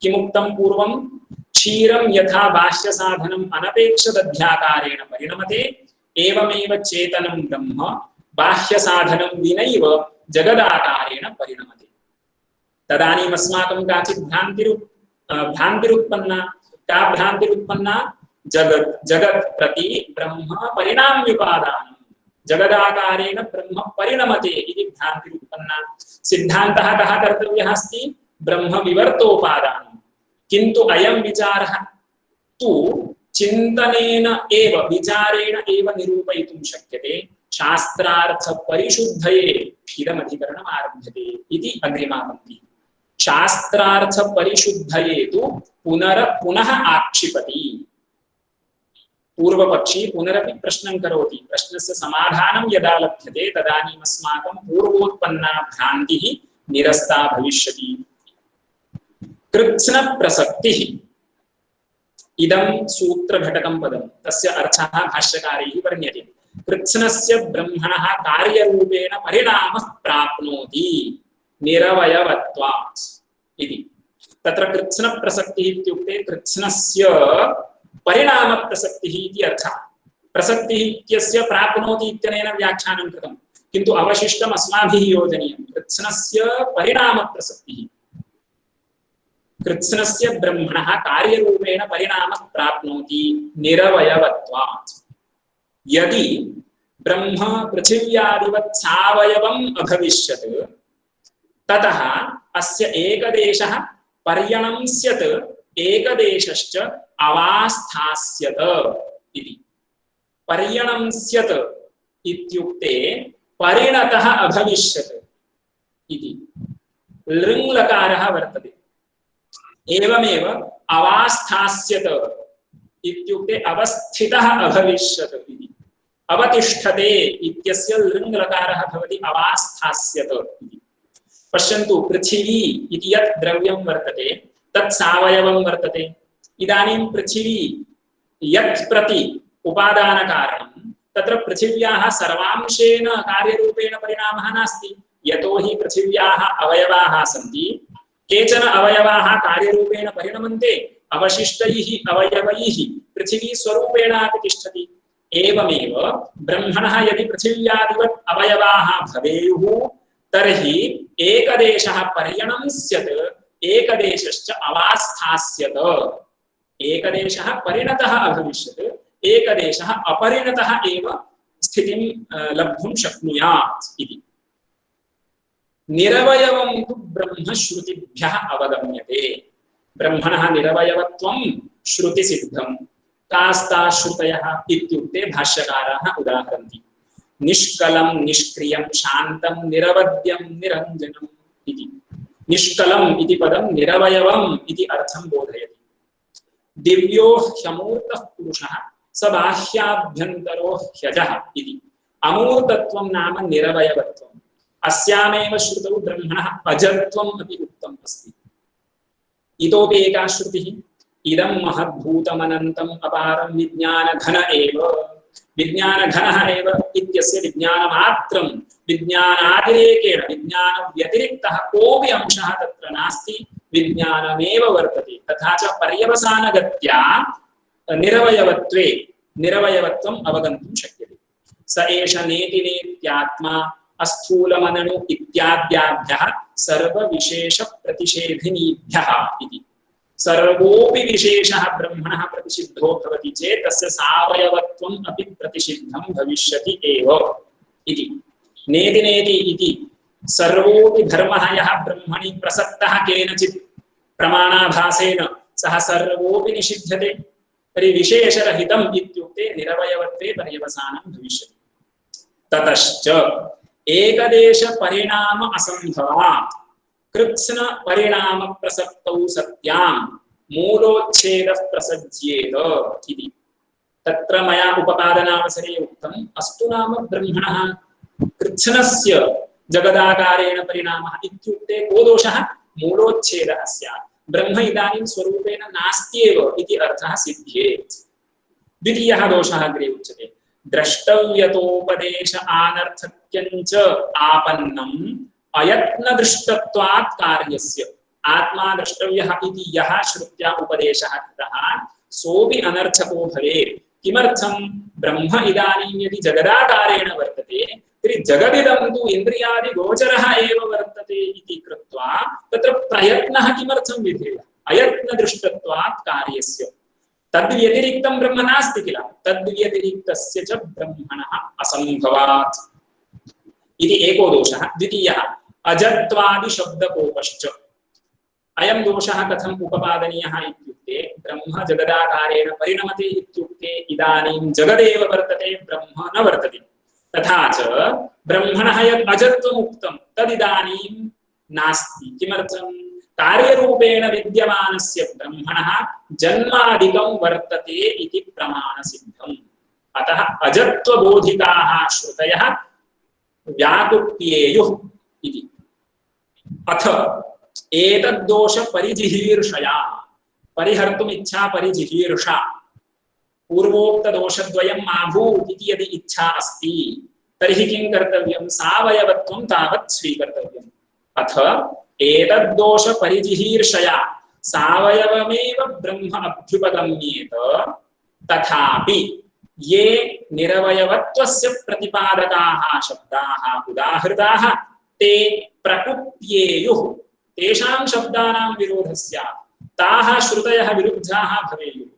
किमुक्तं पूर्वं? क्षीरं यथा बाह्य साधनम् अनपेक्षदध्याकारेण परिणमते, एवमेव चेतनं ब्रह्म बाह्य साधनं विनैव जगदाकारेण परिणमते। तदानीम् अस्माकं काचित् भ्रान्तिरुत्पन्ना। का भ्रान्तिरुत्पन्ना? जगत् प्रति ब्रह्म परिणाम्युपादानं, जगदाकारेण ब्रह्म परिणमते इति भ्रान्तिरुत्पन्ना। सिद्धान्तः कः कर्तव्यः अस्ति? ब्रह्म विवर्तोपादानं। किन्तु अयं विचारः तु चिन्तनेन एव, विचारेण एव निरूपयितुं शक्यते। शास्त्रार्थपरिशुद्धये इदमधिकरणम् आरभ्यते इति अग्रिमा पङ्क्तिः। शास्त्रार्थपरिशुद्धये तु पुनः आक्षिपति। पूर्वपक्षी पुनरपि प्रश्नं करोति। प्रश्नस्य समाधानं यदा लभ्यते तदानीम् अस्माकं पूर्वोत्पन्ना भ्रान्तिः निरस्ता भविष्यति। कृत्स्नप्रसक्तिः इदं सूत्रघटकं पदं, तस्य अर्थः भाष्यकारैः वर्ण्यते। कृत्स्नस्य ब्रह्मणः कार्यरूपेण परिणामः प्राप्नोति निरवयवत्वात् इति। तत्र कृत्स्नप्रसक्तिः इत्युक्ते कृत्स्नस्य परिणामप्रसक्तिः इति अर्थः। प्रसक्तिः इत्यस्य प्राप्नोति इत्यनेन व्याख्यानं कृतं, किन्तु अवशिष्टम् अस्माभिः योजनीयं। कृत्स्नस्य परिणामप्रसक्तिः, कृत्स्नस्य ब्रह्मणः कार्यरूपेण परिणामः प्राप्नोति निरवयवत्वात्। यदि ब्रह्म पृथिव्यादिवत् सावयवम् अभविष्यत् ततः अस्य एकदेशः पर्यणंस्यत् एकदेशश्च अवास्थास्यत इति। पर्यणंस्यत् इत्युक्ते परिणतः अभविष्यत् इति। लृङ् लकारः वर्तते। एवमेव अवास्थास्यत इत्युक्ते अवस्थितः अभविष्यत् इति। अवतिष्ठते इत्यस्य लृङ् लकारः भवति अवास्थास्यत इति। पश्यन्तु, पृथिवी इति यत् द्रव्यं वर्तते तत् सावयवं वर्तते। इदानीं पृथिवी यत् प्रति उपादानकारणं, तत्र पृथिव्याः सर्वांशेन कार्यरूपेण परिणामः नास्ति। यतोहि पृथिव्याः अवयवाः सन्ति, केचन अवयवाः कार्यरूपेण परिणमन्ते, अवशिष्टैः अवयवैः पृथिवी स्वरूपेणापि तिष्ठति। एवमेव ब्रह्मणः यदि पृथिव्यादिवत् अवयवाः भवेयुः तर्हि एकदेशः पर्यणंस्यत्, एकदेशश्च अवास्थास्यत। एकदेशः परिणतः अभविष्यत्, एकदेशः अपरिणतः एव स्थितिं लब्धुं शक्नुयात् इति। निरवयवं तु ब्रह्म श्रुतिभ्यः अवगम्यते। ब्रह्मणः निरवयवत्वं श्रुतिसिद्धं कास्ता श्रुतयः इत्युक्ते भाष्यकाराः उदाहरन्ति निष्कलं निष्क्रियं शान्तं निरवध्यं निरञ्जनम् इति निष्कलम् इति पदं निरवयवम् इति अर्थं बोधयति दिव्यो ह्यमूर्तः पुरुषः स बाह्याभ्यन्तरो ह्यजः इति अमूर्तत्वं नाम निरवयवत्वम् अस्यामेव श्रुतौ ब्रह्मणः अजत्वम् अपि उक्तम् अस्ति इतोपि एका श्रुतिः इदं महद्भूतमनन्तम् अपारं विज्ञानघन एव विज्ञानघनः एव इत्यस्य विज्ञानमात्रं विज्ञानातिरेकेण विज्ञानव्यतिरिक्तः कोऽपि अंशः तत्र नास्ति विज्ञानमेव वर्तते तथा च पर्यवसानगत्या निरवयवत्वे निरवयवत्वम् अवगन्तुं शक्यते स एष नेति नेत्यात्मा अस्थूलमननु इत्याद्याभ्यः सर्वविशेषप्रतिषेधिनीभ्यः इति सर्वोऽपि विशेषः ब्रह्मणः प्रतिषिद्धो भवति चेत् तस्य सावयवत्वम् अपि प्रतिषिद्धं भविष्यति एव इति नेति नेति इति सर्वोऽपि धर्मः यः ब्रह्मणि प्रसक्तः केनचित् प्रमाणाभासेन सः सर्वोऽपि निषिध्यते तर्हि विशेषरहितम् इत्युक्ते निरवयवत्वे पर्यवसानं भविष्यति ततश्च एकदेश परिणाम असंभवात् कृत्स्न परिणाम प्रसक्तौ सत्यां मूलोच्छेदः प्रसज्येत इति तत्र मया उपपादनावसरे उक्तम् अस्तु नाम ब्रह्मणः कृत्स्नस्य जगदाकारेण परिणामः इत्युक्ते को दोषः मूलोच्छेदः स्यात् ब्रह्म इदानीं स्वरूपेण नास्त्येव इति अर्थः सिद्ध्येत् द्वितीयः दोषः अग्रे उच्यते द्रष्टव्यतोपदेश आनर्थक्यञ्च आपन्नम् अयत्नदृष्टत्वात् कार्यस्य आत्मा द्रष्टव्यः इति यः श्रुत्या उपदेशः कृतः सोऽपि अनर्थको भवेत् किमर्थं ब्रह्म इदानीं यदि जगदाकारेण वर्तते तर्हि जगदिदं तु इन्द्रियादिगोचरः एव वर्तते इति कृत्वा तत्र प्रयत्नः किमर्थं विधेयः अयत्नदृष्टत्वात् कार्यस्य तद्व्यतिरिक्तं ब्रह्म नास्ति किल तद्व्यतिरिक्तस्य च ब्रह्मणः असंभवात् इति एको दोषः द्वितीयः अजत्वादि शब्दकोपश्च अयं दोषः कथम् उपपादनीयः इत्युक्ते ब्रह्म जगदाकारेण परिणमते इत्युक्ते इदानीं जगदेव वर्तते ब्रह्म न वर्तते तथा च ब्रह्मणः यत् अजत्वम् उक्तं तदिदानीं नास्ति किमर्थं कार्यरूपेण विद्यमानस्य ब्रह्मणः जन्मादिकं वर्तते इति प्रमाणसिद्धम् अतः अजत्वबोधिताः श्रुतयः व्याकुप्येयुः इति अथ एतद्दोष परिजिहीर्षया परिहर्तुम् इच्छा परिजिहीर्षा पूर्वोक्त दोषद्वयं मा भूत् इति यदि इच्छा अस्ति तर्हि किं कर्तव्यं सावयवत्वं तावत् स्वीकर्तव्यम् अथ एतद्दोष परिजिहीर्षया सावयवमेव ब्रह्म अभ्युपगम्येत तथापि ये निरवयवत्वस्य प्रतिपादकाः शब्दाः उदाहृताः ते प्रकुप्येयुः तेषां शब्दानां विरोधः स्यात् ताः श्रुतयः विरुद्धाः भवेयुः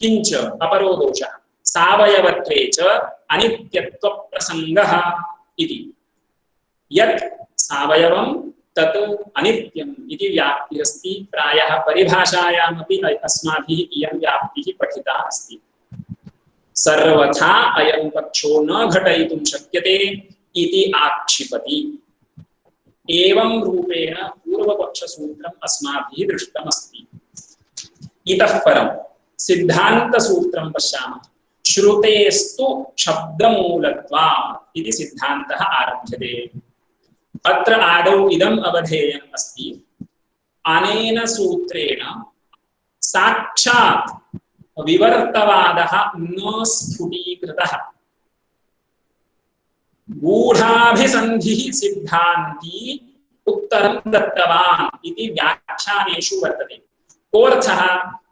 किञ्च अपरो दोषः सावयवत्वे च अनित्यत्वप्रसङ्गः इति यत् सावयवं तत् अनित्यम् इति व्याप्तिरस्ति प्रायः परिभाषायामपि अस्माभिः इयं व्याप्तिः पठिता अस्ति सर्वथा अयं पक्षो न घटयितुं शक्यते इति आक्षिपति एवं रूपेण पूर्वपक्षसूत्रम् अस्माभिः दृष्टमस्ति इतः परं सिद्धान्तसूत्रं पश्यामः श्रुतेस्तु शब्दमूलत्वात् इति सिद्धान्तः आरभ्यते अत्र आदौ इदम् अवधेयम् अस्ति अनेन सूत्रेण साक्षात् विवर्तवादः न स्फुटीकृतः गूढाभिसन्धिः सिद्धान्ती उत्तरं दत्तवान् इति व्याख्यानेषु वर्तते कोऽर्थः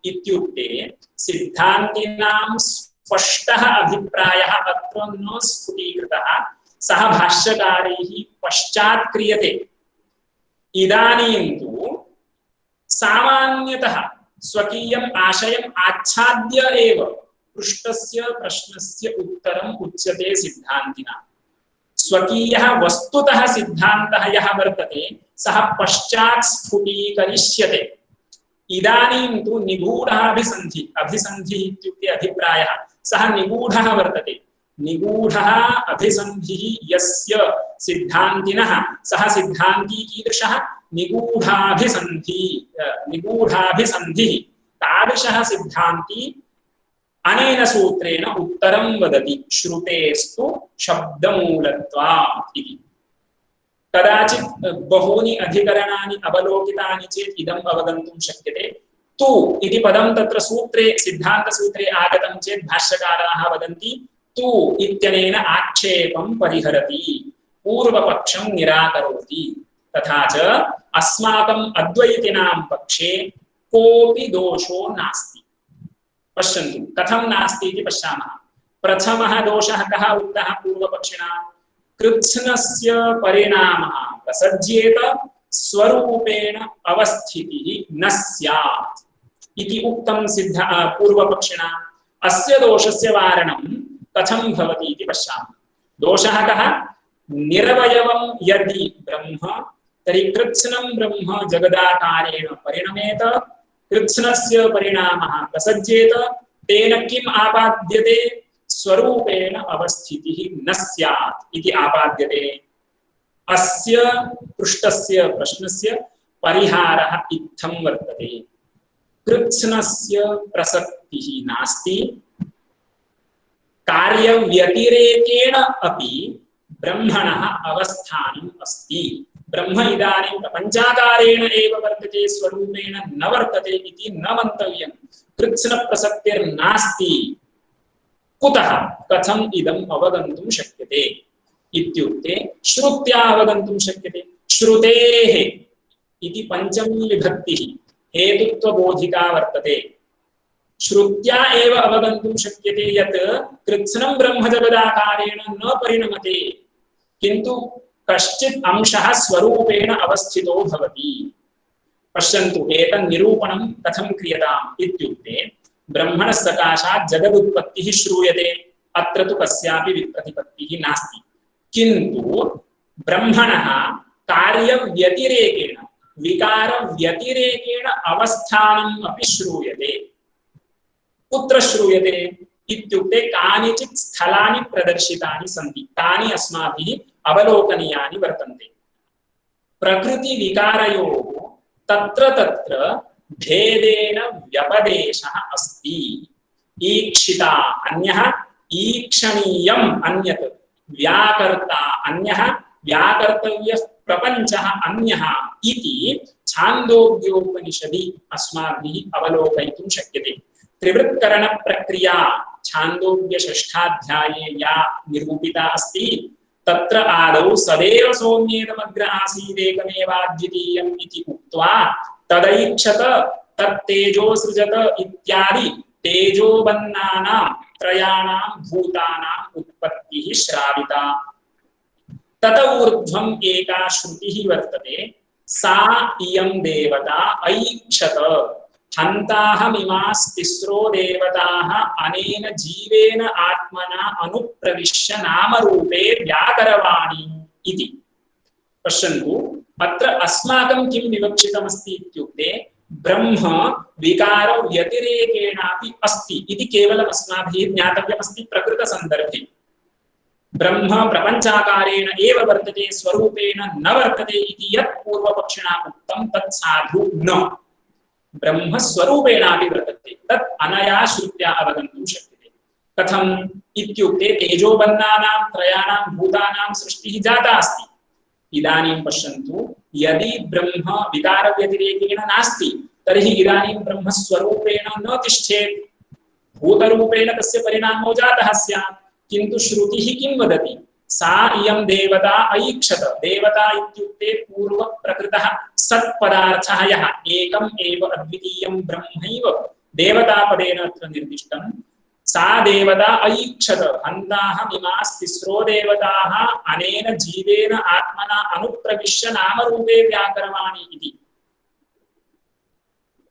इत्युक्ते सिद्धान्तिनां स्पष्टः अभिप्रायः अत्र न स्फुटीकृतः सः भाष्यकारैः पश्चात् क्रियते इदानीं तु सामान्यतः स्वकीयम् आशयम् आच्छाद्य एव पृष्टस्य प्रश्नस्य उत्तरम् उच्यते सिद्धान्तिना स्वकीयः वस्तुतः सिद्धान्तः यः वर्तते सः पश्चात् स्फुटीकरिष्यते इदानीं तु निगूढाभिसन्धि अभिसन्धिः इत्युक्ते अभिप्रायः सः निगूढः वर्तते निगूढः अभिसन्धिः यस्य सिद्धान्तिनः सः सिद्धान्ती कीदृशः निगूढाभिसन्धिः तादृशः सिद्धान्ती अनेन सूत्रेण उत्तरं वदति श्रुतेस्तु शब्दमूलत्वात् इति कदाचित् बहूनि अधिकरणानि अवलोकितानि चेत् इदम् अवगन्तुं शक्यते तु इति पदं तत्र सूत्रे सिद्धान्तसूत्रे आगतं चेत् भाष्यकाराः वदन्ति तु इत्यनेन आक्षेपं परिहरति पूर्वपक्षं निराकरोति तथा च अस्माकम् अद्वैतिनां पक्षे कोऽपि दोषो नास्ति पश्यन्तु कथं नास्ति इति पश्यामः प्रथमः दोषः कः उक्तः पूर्वपक्षिणा कृत्स्नस्य परिणामः प्रसज्येत स्वरूपेण अवस्थितिः न स्यात् इति उक्तं पूर्वपक्षिणा अस्य दोषस्य वारणं कथं भवति इति पश्यामः दोषः कः निरवयवं यदि ब्रह्म तर्हि कृत्स्नं ब्रह्म जगदाकारेण परिणमेत कृत्स्नस्य परिणामः प्रसज्येत तेन किम् आपाद्यते स्वरूपेण अवस्थितिः न स्यात् इति आपाद्यते अस्य पृष्टस्य प्रश्नस्य परिहारः इत्थं वर्तते कृत्स्नस्य प्रसक्तिः नास्ति कार्यव्यतिरेकेण अपि ब्रह्मणः अवस्थानम् अस्ति ब्रह्म इदानीं प्रपञ्चाकारेण एव वर्तते स्वरूपेण न वर्तते इति न मन्तव्यं कृत्स्नप्रसक्तिर्नास्ति कुतः कथम् इदम् अवगन्तुं शक्यते इत्युक्ते श्रुत्या अवगन्तुं शक्यते श्रुतेः इति पञ्चमी विभक्तिः हेतुत्वबोधिका वर्तते श्रुत्या एव अवगन्तुं शक्यते यत् कृत्स्नं ब्रह्म जगदाकारेण न परिणमते किन्तु कश्चित् अंशः स्वरूपेण अवस्थितो भवति पश्यन्तु एतन् निरूपणं कथं क्रियताम् इत्युक्ते ब्रह्मणः सकाशात् जगदुत्पत्तिः श्रूयते अत्र तु कस्यापि विप्रतिपत्तिः नास्ति किन्तु ब्रह्मणः कार्यव्यतिरेकेण विकारव्यतिरेकेण अवस्थानम् अपि श्रूयते कुत्र श्रूयते इत्युक्ते कानिचित् स्थलानि प्रदर्शितानि सन्ति तानि अस्माभिः अवलोकनीयानि वर्तन्ते प्रकृतिविकारयोः तत्र तत्र भेदेन व्यपदेशः अस्ति ईक्षिता अन्यः ईक्षणीयम् अन्यत् व्याकर्ता अन्यः व्याकर्तव्यः प्रपञ्चः अन्यः इति छान्दोग्योपनिषदि अस्माभिः अवलोकयितुं शक्यते त्रिवृत्करण प्रक्रिया छान्दोग्य षष्ठाध्याये या निरूपिता अस्ति तत्र आदौ सदैव सौम्येदमग्र आसीदेकमेवाद्वितीयम् इति उक्त्वा तदैक्षत तत्तेजो सृजत इत्यादि तेजोबन्नानां त्रयाणां भूतानाम् उत्पत्तिः श्राविता तत ऊर्ध्वम् एका श्रुतिः वर्तते सा इयं देवता ऐक्षत हन्ताहमिमास्तिस्रो देवताः अनेन जीवेन आत्मना अनुप्रविश्य नामरूपे व्याकरवाणी इति पश्यन्तु अत्र अस्माकं किं विवक्षितमस्ति इत्युक्ते ब्रह्म विकार व्यतिरेकेणापि अस्ति इति केवलम् अस्माभिः ज्ञातव्यमस्ति प्रकृतसन्दर्भे ब्रह्म प्रपञ्चाकारेण एव वर्तते स्वरूपेण न वर्तते इति यत् पूर्वपक्षिणा उक्तं तत् साधु न ब्रह्म स्वरूपेणापि वर्तते तत् अनया श्रुत्या अवगन्तुं शक्यते कथम् इत्युक्ते तेजोबन्नानां त्रयाणां भूतानां सृष्टिः जाता अस्ति इदानीं पश्यन्तु यदि ब्रह्म विकारव्यतिरेकेण नास्ति तर्हि इदानीं ब्रह्म स्वरूपेण न तिष्ठेत् भूतरूपेण तस्य परिणामो जातः स्यात् किन्तु श्रुतिः किं वदति सा इयं देवता ऐक्षत देवता इत्युक्ते पूर्वप्रकृतः सत्पदार्थः यः एकम् एव अद्वितीयं ब्रह्मैव देवतापदेन अत्र निर्दिष्टं सा देवता ऐक्षत हन्ताहमिमास्तिस्रो देवताः अनेन जीवेन आत्मना अनुप्रविश्य नामरूपे व्याकरवाणी इति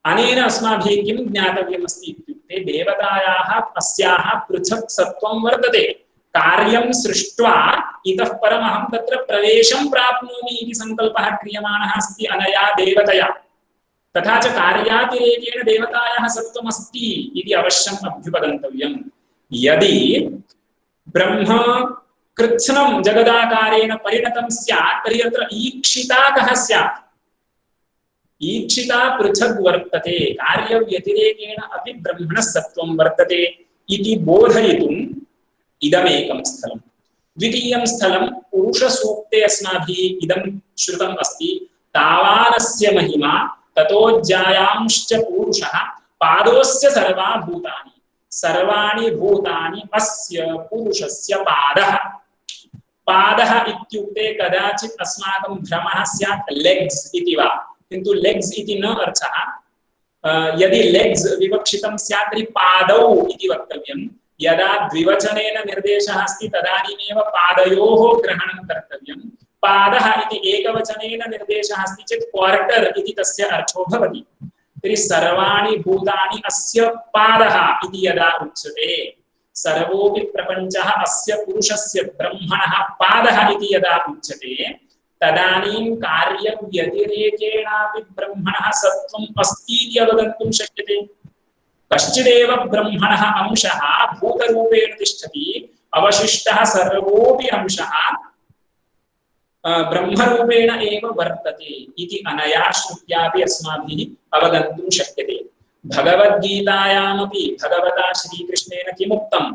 अनेन अस्माभिः किं ज्ञातव्यमस्ति इत्युक्ते देवतायाः अस्याः पृथक् सत्त्वं वर्तते कार्यं सृष्ट्वा इतः परमहं तत्र प्रवेशं प्राप्नोमि इति सङ्कल्पः क्रियमाणः अस्ति अनया देवतया तथा च कार्यातिरेकेण देवतायाः सत्त्वमस्ति इति अवश्यम् अभ्युपगन्तव्यम्। यदि ब्रह्म कृत्स्नं जगदाकारेण परिणतं स्यात् तर्हि अत्र ईक्षिता कः स्यात्? ईक्षिता पृथग् वर्तते, कार्यव्यतिरेकेण अपि ब्रह्मणः सत्त्वं वर्तते इति बोधयितुम् इदमेकं स्थलम्। द्वितीयं स्थलं पुरुषसूक्ते अस्माभिः इदं श्रुतम् अस्ति, तावानस्य महिमा ततोऽज्यायांश्च पूरुषः पादोऽस्य सर्वा भूतानि, सर्वाणि भूतानि अस्य पुरुषस्य पादः। पादः इत्युक्ते कदाचित् अस्माकं भ्रमः स्यात् लेग्स् इति वा, किन्तु लेग्स् इति न अर्थः। यदि लेग्स् विवक्षितं स्यात् तर्हि पादौ इति वक्तव्यम्। यदा द्विवचनेन निर्देशः अस्ति तदानीमेव पादयोः ग्रहणं कर्तव्यम्। पादः इति एकवचनेन निर्देशः अस्ति चेत् क्वार्टर् इति तस्य अर्थो भवति। तर्हि सर्वाणि भूतानि अस्य पादः इति यदा उच्यते, सर्वोऽपि प्रपञ्चः अस्य पुरुषस्य ब्रह्मणः पादः इति यदा उच्यते, तदानीं कार्यव्यतिरेकेणापि ब्रह्मणः सत्त्वम् अस्ति इति अवगन्तुं शक्यते। कश्चिदेव ब्रह्मणः अंशः भूतरूपेण तिष्ठति, अवशिष्टः सर्वोऽपि अंशः ब्रह्मरूपेण एव वर्तते इति अनया श्रुत्यापि अस्माभिः अवगन्तुं शक्यते। भगवद्गीतायामपि भगवता श्रीकृष्णेन किमुक्तं?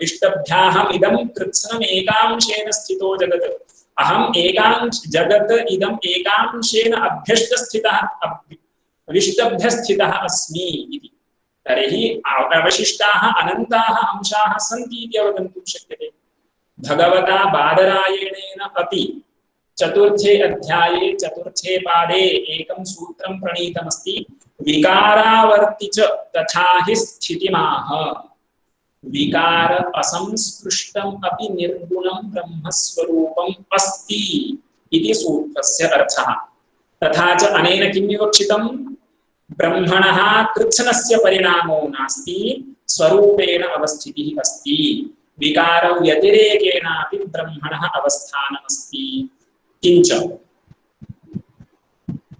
विष्टभ्याहमिदं कृत्स्नमेकांशेन स्थितो जगत्, अहम् जगत् इदम् एकांशेन अभ्यष्टस्थितः विष्टभ्यस्थितः अस्मि इति। तर्हि अवशिष्टाः अनन्ताः अंशाः सन्ति इति अवगन्तुं शक्यते। भगवता बादरायणेन अपि चतुर्थे अध्याये चतुर्थे पादे एकं सूत्रं प्रणीतमस्ति, विकारावर्ति च तथा हि स्थितिमाह। विकार असंस्पृष्टम् अपि निर्गुणं ब्रह्मस्वरूपम् अस्ति इति सूत्रस्य अर्थः। तथा च अनेन किं विवक्षितं? ब्रह्मणः कृत्स्नस्य परिणामो नास्ति, स्वरूपेण अवस्थितिः अस्ति। विकारव्यतिरेकेणापि ब्रह्मणः अवस्थानमस्ति। किञ्च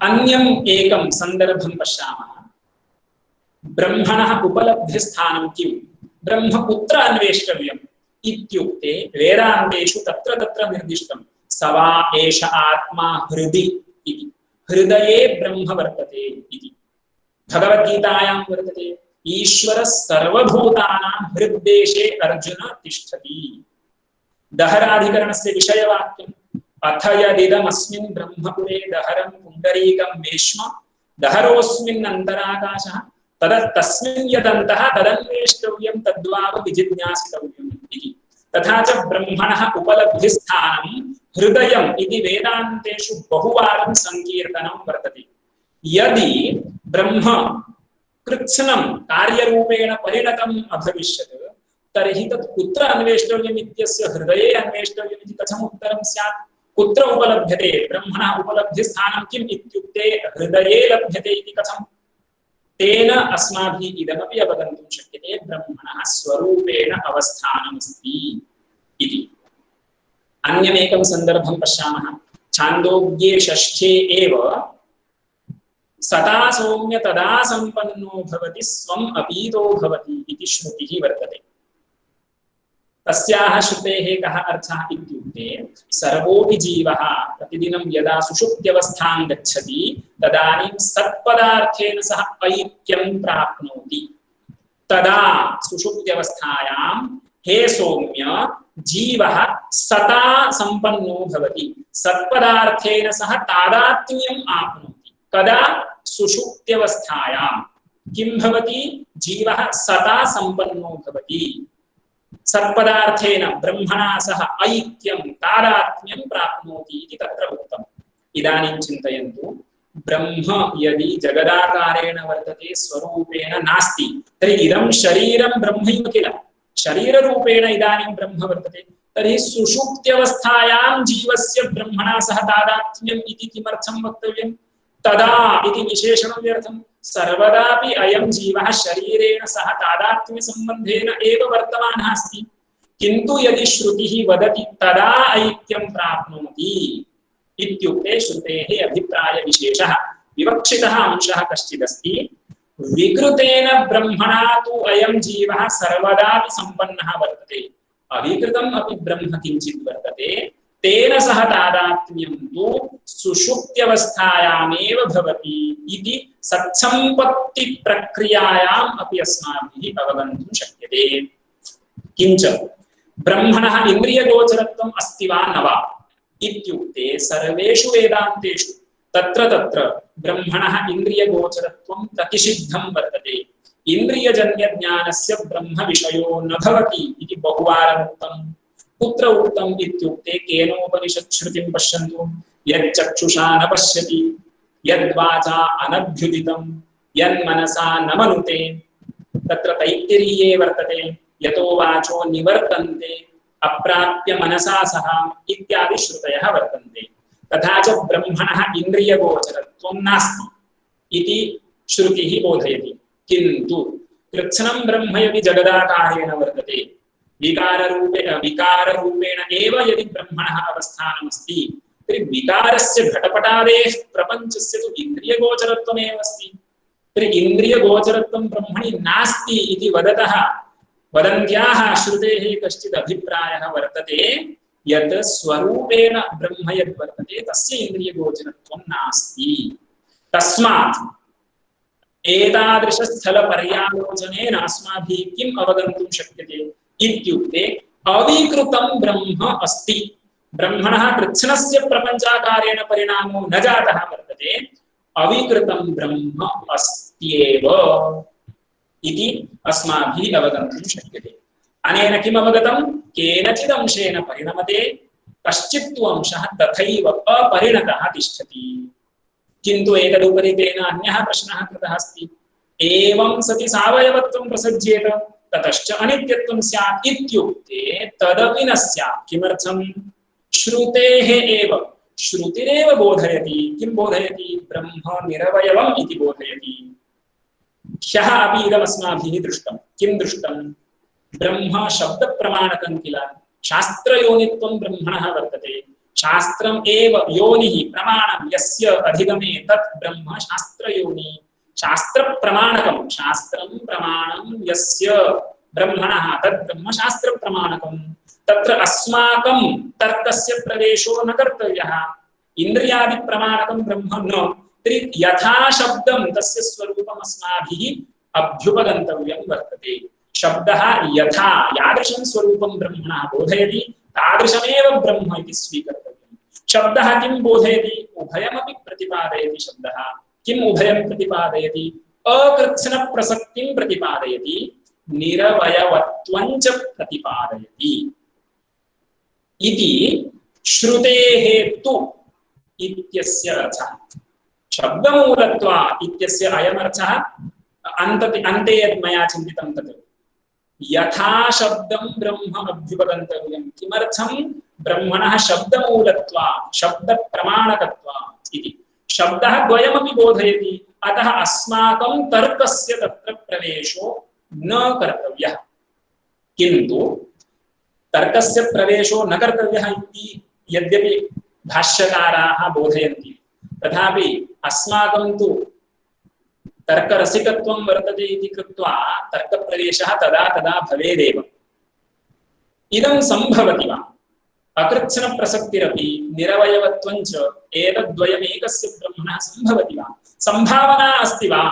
अन्यम् एकं सन्दर्भं पश्यामः। ब्रह्मणः उपलब्धिस्थानं किम्? ब्रह्म कुत्र अन्वेष्टव्यम् इत्युक्ते वेदान्तेषु तत्र तत्र निर्दिष्टं, स वा एष आत्मा हृदि इति। हृदये ब्रह्म वर्तते इति। भगवद्गीतायां वर्तते, ईश्वरः सर्वभूतानां हृद्देशे अर्जुन तिष्ठति। दहराधिकरणस्य विषयवाक्यम्, अथ यदिदमस्मिन् ब्रह्मपुरे दहरं पुण्डरीकं वेश्म दहरोऽस्मिन् अन्तराकाशः तस्मिन् यदन्तः तदन्वेष्टव्यं तद्वाव विजिज्ञासितव्यम् इति। तथा च ब्रह्मणः उपलब्धिस्थानं हृदयम् इति वेदान्तेषु बहुवारं संकीर्तनं वर्तते। यदि ब्रह्म कृत्स्नं कार्यरूपेण परिणतम् अभविष्यत् तर्हि तत् कुत्र अन्वेष्टव्यम् इत्यस्य हृदये अन्वेष्टव्यम् इति कथम् उत्तरं स्यात्? कुत्र उपलभ्यते? ब्रह्मणः उपलब्धिस्थानं किम् इत्युक्ते हृदये लभ्यते इति कथम्? तेन अस्माभिः इदमपि अवगन्तुं शक्यते, ब्रह्मणः स्वरूपेण अवस्थानमस्ति इति। अन्यमेकं सन्दर्भं पश्यामः। छान्दोग्ये षष्ठे एव सता सौम्य तदा सम्पन्नो भवति स्वम् अपीतो भवति इति श्रुतिः वर्तते। तस्याः श्रुतेः कः अर्थः इत्युक्ते, सर्वोऽपि जीवः प्रतिदिनं यदा सुषुप्त्यवस्थां गच्छति तदानीं सत्पदार्थेन सह ऐक्यं प्राप्नोति। तदा सुषुप्त्यवस्थायां हे सौम्य जीवः सता सम्पन्नो भवति, सत्पदार्थेन सह तादात्म्यम् आप्नोति। कदा? सुषुप्त्यवस्थायां किं भवति? जीवः सता सम्पन्नो भवति, सत्पदार्थेन ब्रह्मणा सह ऐक्यं तादात्म्यं प्राप्नोति इति तत्र उक्तम्। इदानीं चिन्तयन्तु, ब्रह्म यदि जगदाकारेण वर्तते, स्वरूपेण नास्ति, तर्हि इदं शरीरं ब्रह्मैव किल? शरीररूपेण इदानीं ब्रह्म वर्तते, तर्हि सुषुप्त्यवस्थायां जीवस्य ब्रह्मणा सह तादात्म्यम् इति किमर्थं वक्तव्यम्? तदा इति विशेषणं व्यर्थं। सर्वदापि अयं जीवः शरीरेण सह तादात्म्यसम्बन्धेन एव वर्तमानः अस्ति, किन्तु यदि श्रुतिः वदति तदा ऐक्यं प्राप्नोति इत्युक्ते श्रुतेः अभिप्रायविशेषः विवक्षितः अंशः कश्चिदस्ति। विकृतेन ब्रह्मणा तु अयं जीवः सर्वदापि सम्पन्नः वर्तते, अविकृतम् अपि ब्रह्म किञ्चित् वर्तते, तेन सह तादात्म्यं तु सुषुप्त्यवस्थायामेव भवति इति सत्सम्पत्तिप्रक्रियायाम् अपि अस्माभिः अवगन्तुं शक्यते। किञ्च ब्रह्मणः इन्द्रियगोचरत्वम् अस्ति वा न वा इत्युक्ते सर्वेषु वेदान्तेषु तत्र तत्र ब्रह्मणः इन्द्रियगोचरत्वं प्रतिषिद्धं वर्तते। इन्द्रियजन्यज्ञानस्य ब्रह्मविषयो न भवति इति बहुवारम् उक्तम्। कुत्र उक्तम् इत्युक्ते केनोपनिषत्श्रुतिं पश्यन्तु। यच्चक्षुषा न पश्यति, यद्वाचा अनभ्युदितं, यन्मनसा न मनुते, तत्र तैत्तिरीये वर्तते। यतो वाचो निवर्तन्ते अप्राप्य मनसा सह इत्यादि श्रुतयः वर्तन्ते। तथा च ब्रह्मणः इन्द्रियगोचरत्वं नास्ति इति श्रुतिः बोधयति। किन्तु कृत्स्नं ब्रह्म यदि जगदाकारेण वर्तते, विकाररूपेण एव यदि ब्रह्मणः अवस्थानमस्ति, तर्हि विकारस्य घटपटादेः प्रपञ्चस्य तु इन्द्रियगोचरत्वमेव अस्ति। तर्हि इन्द्रियगोचरत्वं ब्रह्मणि नास्ति इति वदन्त्याः श्रुतेः कश्चित् अभिप्रायः वर्तते यत् स्वरूपेण ब्रह्म यद् वर्तते तस्य इन्द्रियगोचरत्वं नास्ति। तस्मात् एतादृशस्थलपर्यालोचनेन अस्माभिः किम् अवगन्तुं शक्यते इत्युक्ते अविकृतं ब्रह्म अस्ति। ब्रह्मणः कृत्स्नस्य प्रपञ्चाकारेण परिणामो न जातः वर्तते, अविकृतं ब्रह्म अस्त्येव इति अस्माभिः अवगन्तुं शक्यते। अनेन किम् अवगतं? केनचित् अंशेन परिणमते, कश्चित् तु अंशः तथैव अपरिणतः तिष्ठति। किन्तु एतदुपरि तेन अन्यः प्रश्नः कृतः अस्ति। एवं सति सावयवत्वं प्रसज्येत, ततश्च अनित्यत्वं स्यात् इत्युक्ते तदपि न स्यात्। किमर्थं? श्रुतेः एव, श्रुतिरेव बोधयति। किं बोधयति? ब्रह्म निरवयवम् इति बोधयति। ह्यः अपि इदमस्माभिः दृष्टं। किं दृष्टं? ब्रह्म शब्दप्रमाणकं किल। शास्त्रयोनित्वं ब्रह्मणः वर्तते। शास्त्रम् एव योनिः प्रमाणं यस्य अधिगमे तत् ब्रह्म शास्त्रयोनि। शास्त्रप्रमाणकं, शास्त्रं प्रमाणं यस्य ब्रह्मणः तत् ब्रह्म शास्त्रप्रमाणकं। तत्र अस्माकं तर्कस्य प्रवेशो न कर्तव्यः। इन्द्रियादिप्रमाणकं ब्रह्म न, तर्हि यथा शब्दं तस्य स्वरूपम् अस्माभिः अभ्युपगन्तव्यं वर्तते। शब्दः यथा यादृशं स्वरूपं ब्रह्मणः बोधयति तादृशमेव ब्रह्म इति स्वीकर्तव्यम्। शब्दः किं बोधयति? उभयमपि प्रतिपादयति। शब्दः किम् उभयं प्रतिपादयति? अकृत्स्नप्रसक्तिं प्रतिपादयति, निरवयवत्वं च प्रतिपादयति इति श्रुतेः तु इत्यस्य अर्थः। शब्दमूलत्वात् इत्यस्य अयमर्थः अन्ते यद् मया चिन्तितं तत् यथा शब्दं ब्रह्म अभ्युपगन्तव्यं। किमर्थं? ब्रह्मणः शब्दमूलत्वात्, शब्दप्रमाणकत्वात् इति। शब्दः द्वयमपि बोधयति, अतः अस्माकं तर्कस्य तत्र प्रवेशो न कर्तव्यः। किन्तु तर्कस्य प्रवेशो न कर्तव्यः इति यद्यपि भाष्यकाराः बोधयन्ति, तथापि अस्माकं तु तर्करसिकत्वं वर्तते इति कृत्वा तर्कप्रवेशः तदा तदा भवेदेव। इदं सम्भवति वा? अकृत्स्नप्रसक्तिरपि निरवयवत्वं च एतद्द्वयमेकस्य ब्रह्मणः सम्भवति वा? सम्भावना अस्ति वा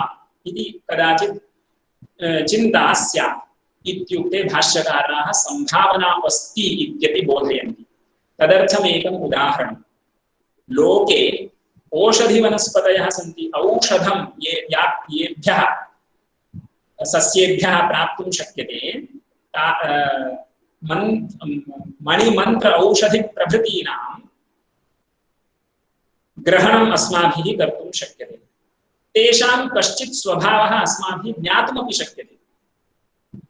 इति कदाचित् चिन्ता स्यात्। इत्युक्ते भाष्यकाराः सम्भावना अस्ति इत्यपि बोधयन्ति। तदर्थमेकम् उदाहरणं। लोके औषधिवनस्पतयः सन्ति। औषधं येभ्यः सस्येभ्यः प्राप्तुं शक्यते मणिमन्त्र औषधिप्रभृतीनां ग्रहणम् अस्माभिः कर्तुं शक्यते। तेषां कश्चित् स्वभावः अस्माभिः ज्ञातुमपि शक्यते।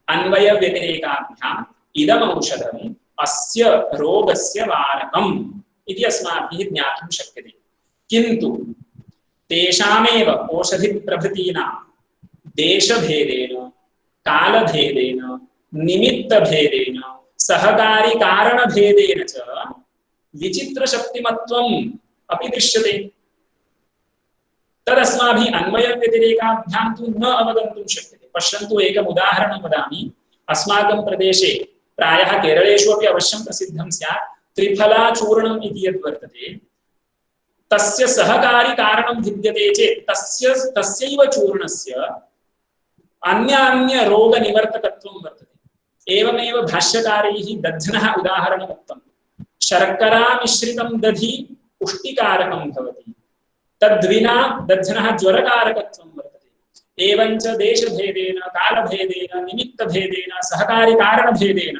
अन्वयव्यतिरेकाभ्याम् इदमौषधम् अस्य रोगस्य वारकम् इति अस्माभिः ज्ञातुं शक्यते। किन्तु तेषामेव औषधिप्रभृतीनां देशभेदेन, कालभेदेन, निमित्तभेदेन, सहकारिकारणभेदेन च विचित्रशक्तिमत्वं अपि दृश्यते। तदस्माभिः अन्वयव्यतिरेकाभ्यां तु न अवगन्तुं शक्यते। पश्यन्तु, एकम् उदाहरणं वदामि। अस्माकं प्रदेशे प्रायः केरलेषु अपि अवश्यं प्रसिद्धं स्यात् त्रिफलाचूर्णम् इति यद् वर्तते, तस्य सहकारी कारणं भिद्यते चेत् तस्यैव चूर्णस्य अन्य रोगनिवर्तकत्वं वर्तते। एवमेव भाष्यकारैः दध्नः उदाहरणम् उक्तं। शर्करा मिश्रितं दधि पुष्टिकारकं भवति, तद्विना दध्नः ज्वरकारकत्वं वर्तते। एवञ्च देशभेदेन, कालभेदेन, निमित्तभेदेन, सहकारिकारणभेदेन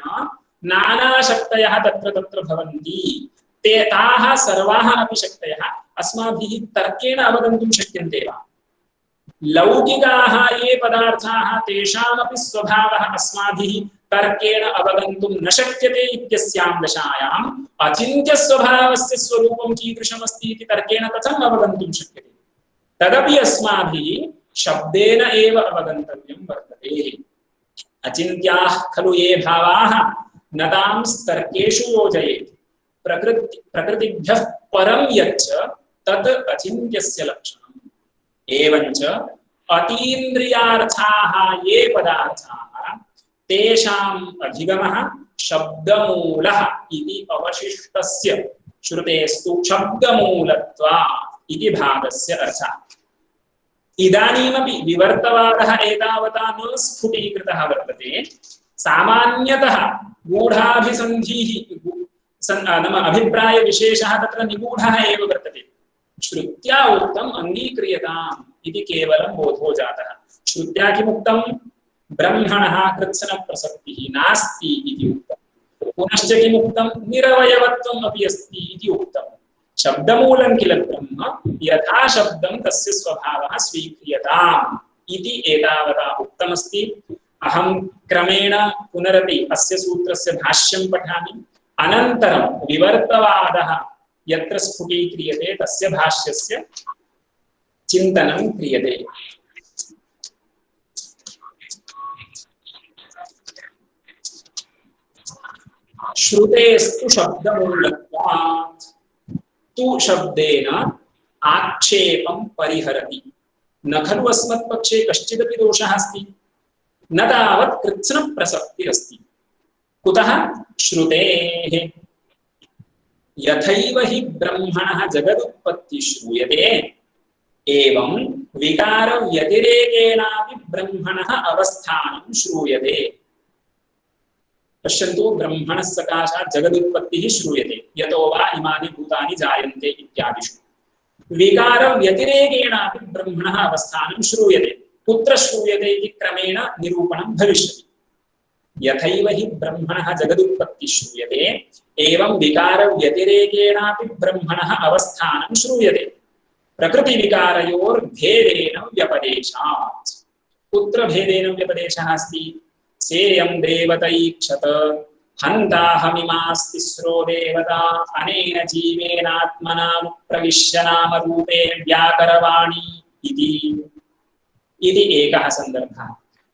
नानाशक्तयः तत्र भवन्ति। ताः सर्वाः अपि शक्तयः अस्माभिः तर्केण अवगन्तुं शक्यन्ते वा? लौकिकाः ये पदार्थाः तेषामपि स्वभावः अस्माभिः तर्केण अवगन्तुं न शक्यते इत्यस्यां दशायाम् अचिन्त्यस्वभावस्य स्वरूपं कीदृशमस्ति इति तर्केण कथम् अवगन्तुं शक्यते? तदपि अस्माभिः शब्देन एव अवगन्तव्यं वर्तते। अचिन्त्याः खलु ये भावाः न तांस्तर्केषु योजयेत्, प्रकृतिभ्यः परं यच्च तत् अचिन्त्यस्य लक्षणम्। एवञ्च अतीन्द्रियार्थाः ये पदार्थाः तेषाम् अधिगमः शब्दमूलः इति अवशिष्टस्य श्रुतेस्तु शब्दमूलत्वात् इति भागस्य अर्थः। इदानीमपि विवर्तवादः एतावता न स्फुटीकृतः वर्तते। सामान्यतः गूढाभिसन्धिः नाम अभिप्रायविशेषः तत्र निगूढः एव वर्तते। श्रुत्या उक्तम् अङ्गीक्रियताम् इति केवलं बोधो जातः। श्रुत्या किमुक्तं? ब्रह्मणः कृत्स्नप्रसक्तिः नास्ति इति उक्तम्। पुनश्च किमुक्तं? निरवयवत्वम् अपि अस्ति इति उक्तम्। शब्दमूलं किल ब्रह्म, यथा शब्दं तस्य स्वभावः स्वीक्रियताम् इति एतावता उक्तमस्ति। अहं क्रमेण पुनरपि अस्य सूत्रस्य भाष्यं पठामि, अनन्तरं विवर्तवादः यत्र स्फुटीक्रियते तस्य भाष्यस्य चिन्तनं क्रियते। श्रुतेस्तु शब्दमूलत्वात् तु शब्देन आक्षेपं परिहरति। न खलु अस्मत्पक्षे कश्चिदपि दोषः अस्ति, न तावत् कृत्स्नप्रसक्तिरस्ति। कुतः? श्रुतेः यथैव हि ब्रह्मणः जगदुत्पत्तिः श्रूयते, एवं विकारव्यतिरेकेणापि ब्रह्मणः अवस्थानं श्रूयते। पश्यन्तु, ब्रह्मणः सकाशात् जगदुत्पत्तिः श्रूयते, यतो वा इमानि भूतानि जायन्ते इत्यादिषु। विकारव्यतिरेकेणापि ब्रह्मणः अवस्थानं श्रूयते। कुत्र श्रूयते इति क्रमेण निरूपणं भविष्यति। यथैव हि ब्रह्मणः जगदुत्पत्तिः श्रूयते, एवं विकारव्यतिरेकेणापि ब्रह्मणः अवस्थानं श्रूयते। प्रकृतिविकारयोर्भेदेन व्यपदेशात्। कुत्र भेदेन व्यपदेशः अस्ति? सेयं देवतैक्षत हन्ताहमिमास्तिस्रो देवता अनेन जीवेनात्मनानुप्रविश्य नामरूपे व्याकरवाणी इति एकः सन्दर्भः।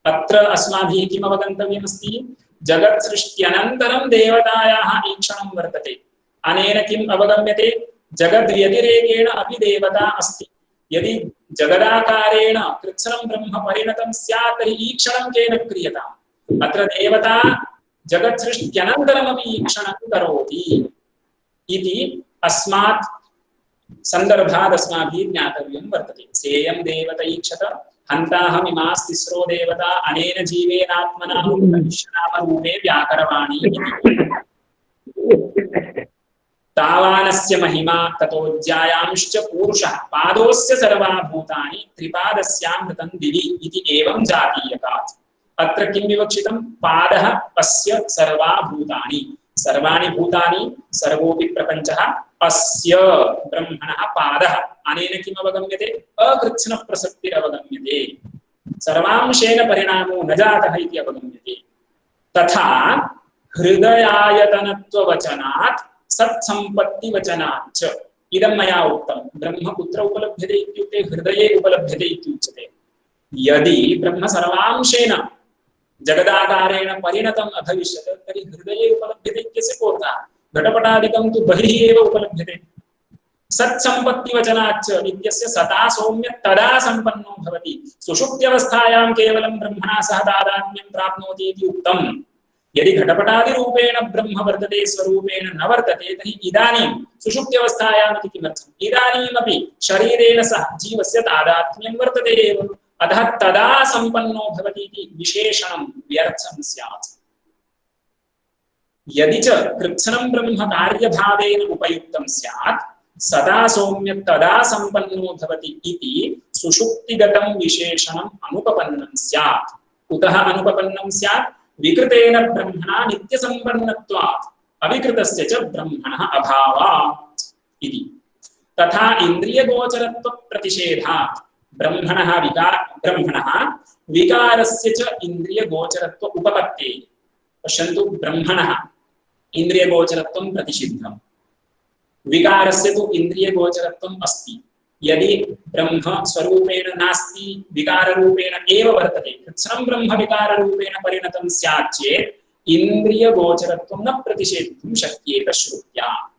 अत्र अस्माभिः किम् अवगन्तव्यमस्ति? जगत्सृष्ट्यनन्तरं देवतायाः ईक्षणं वर्तते। अनेन किम् अवगम्यते? जगद्व्यतिरेकेण अपि देवता अस्ति। यदि जगदाकारेण कृत्स्नं ब्रह्म परिणतं स्यात् तर्हि ईक्षणं केन क्रियताम्? अत्र देवता जगत्सृष्ट्यनन्तरमपि ईक्षणं करोति इति अस्मात् सन्दर्भात् अस्माभिः ज्ञातव्यं वर्तते। सेयं देवतैक्षत हन्ताहमिमास्तिस्रो देवता अनेन जीवेनात्मना नामरूपे व्याकरवाणी। तावानस्य महिमा ततोऽध्यायांश्च पूरुषः पादोस्य सर्वा भूतानि त्रिपादस्यां मृतं दिवि इति एवं जातीयकात्। अत्र किं विवक्षितं? पादः अस्य सर्वा भूतानि, सर्वाणि भूतानि, सर्वोऽपि प्रपञ्चः अस्य ब्रह्मणः पादः। अनेन किम् अवगम्यते? अकृत्स्नप्रसक्तिरवगम्यते। सर्वांशेन परिणामो न जातः इति अवगम्यते। तथा हृदयायतनत्ववचनात् सत्सम्पत्तिवचनात् च इदं मया उक्तं। ब्रह्म कुत्र उपलभ्यते इत्युक्ते हृदये उपलभ्यते इत्युच्यते। यदि ब्रह्म सर्वांशेन जगदाकारेण परिणतम् अभविष्यत् तर्हि हृदये उपलभ्यते इत्यस्य कोऽर्थः? घटपटादिकं तु बहिः एव उपलभ्यते। सत्सम्पत्तिवचनाच्च इत्यस्य सता सौम्य तदा सम्पन्नो भवति सुषुप्त्यवस्थायां केवलं ब्रह्मणा सह तादात्म्यं प्राप्नोति इति उक्तम्। यदि घटपटादिरूपेण ब्रह्म वर्तते स्वरूपेण न वर्तते तर्हि इदानीं सुषुप्त्यवस्थायाम् इति किमर्थम्? इदानीमपि शरीरेण सह जीवस्य तादात्म्यं वर्तते एव, अतः तदा सम्पन्नो भवति इति विशेषणं व्यर्थं स्यात्। यदि च कृत्स्नं ब्रह्म कार्यभावेन उपयुक्तं स्यात् सदा सौम्य तदा सम्पन्नो भवति इति सुषुप्तिगतं विशेषणम् अनुपपन्नं स्यात्। कुतः अनुपपन्नं स्यात्? विकृतेन ब्रह्मणा नित्यसम्पन्नत्वात् अविकृतस्य च ब्रह्मणः अभावात् इति। तथा इन्द्रियगोचरत्वप्रतिषेधात् ब्रह्मणः विकारस्य च इन्द्रियगोचरत्व उपपत्तेः। पश्यन्तु, ब्रह्मणः इन्द्रियगोचरत्वं प्रतिषिद्धम्, विकारस्य तु इन्द्रियगोचरत्वम् अस्ति। यदि ब्रह्म स्वरूपेण नास्ति विकाररूपेण एव वर्तते, कृत्स्नं ब्रह्म विकाररूपेण परिणतं स्यात् चेत् इन्द्रियगोचरत्वं न प्रतिषेद्धुं शक्येत श्रुत्या।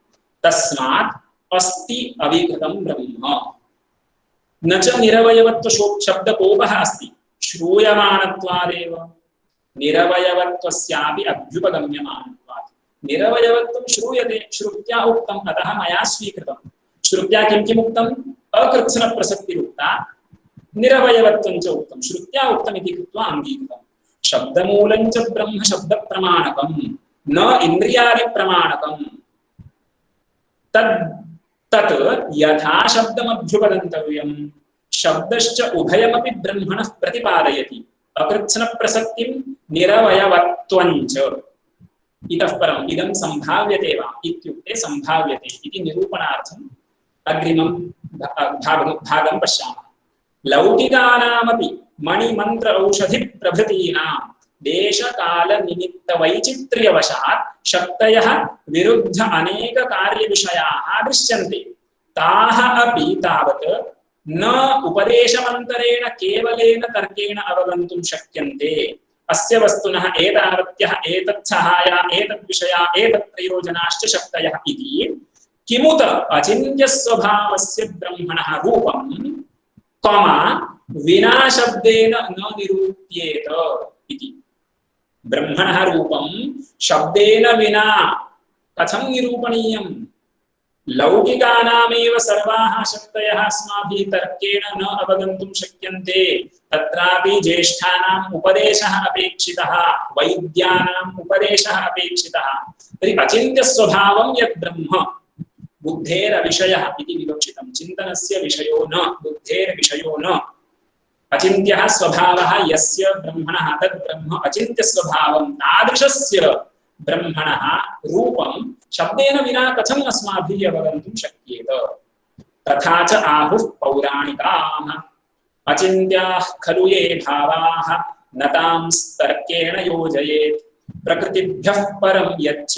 तस्मात् अस्ति अविकृतं ब्रह्म। न च निरवयवत्वशब्दकोपः अस्ति, श्रूयमाणत्वादेव निरवयवत्वस्यापि अभ्युपगम्यमानत्वात्। निरवयवत्वं श्रूयते, श्रुत्या उक्तम्, अतः मया स्वीकृतम्। श्रुत्या किं किम् उक्तम्? अकृत्स्नप्रसक्तिरुक्ता, निरवयवत्वं च उक्तं, श्रुत्या उक्तम् इति कृत्वा अङ्गीकृतम्। शब्दमूलं च ब्रह्म शब्दप्रमाणकं न इन्द्रियादिप्रमाणकम्। तत् यथा शब्दमभ्युपगन्तव्यं शब्दश्च उभयमपि ब्रह्मणः प्रतिपादयति, अकृत्स्नप्रसक्तिं निरवयवत्वं च। इतः परम् इदं सम्भाव्यते वा इत्युक्ते सम्भाव्यते इति निरूपणार्थम् अग्रिमं भागं पश्यामः। लौकिकानामपि मणिमन्त्र औषधि प्रभृतीनां देशकालनिमित्तवैचित्र्यवशात् शक्तयः विरुद्ध अनेक कार्यविषयाः दृश्यन्ते। ताः अपि तावत् न उपदेशमन्तरेण केवलेन तर्केण अवगन्तुं शक्यन्ते। अस्य वस्तुनः एतावत्यः एतत्सहाया एतद्विषया एतत्प्रयोजनाश्च शक्तयः इति किमुत अचिन्त्यस्वभावस्य ब्रह्मणः रूपं विना शब्देन न निरूप्येत इति। ब्रह्मणः रूपं शब्देन विना कथं निरूपणीयम्? लौकिकानामेव सर्वाः शक्तयः अस्माभिः तर्केण न अवगन्तुं शक्यन्ते। तत्रापि ज्येष्ठानाम् उपदेशः अपेक्षितः, वैद्यानाम् उपदेशः अपेक्षितः। तर्हि अचिन्त्यस्वभावं यत् ब्रह्म बुद्धेरविषयः इति विवक्षितं। चिन्तनस्य विषयो न, बुद्धेर्विषयो न। अचिन्त्यः स्वभावः यस्य ब्रह्मणः तद् ब्रह्म अचिन्त्यस्वभावं तादृशस्य ब्रह्मणः रूपं शब्देन विना कथम् अस्माभिः अवगन्तुं शक्येत? तथा च आहुः पौराणिकाः अचिन्त्याः खलु ये भावाः न तांस्तर्केण योजयेत् प्रकृतिभ्यः परं यच्च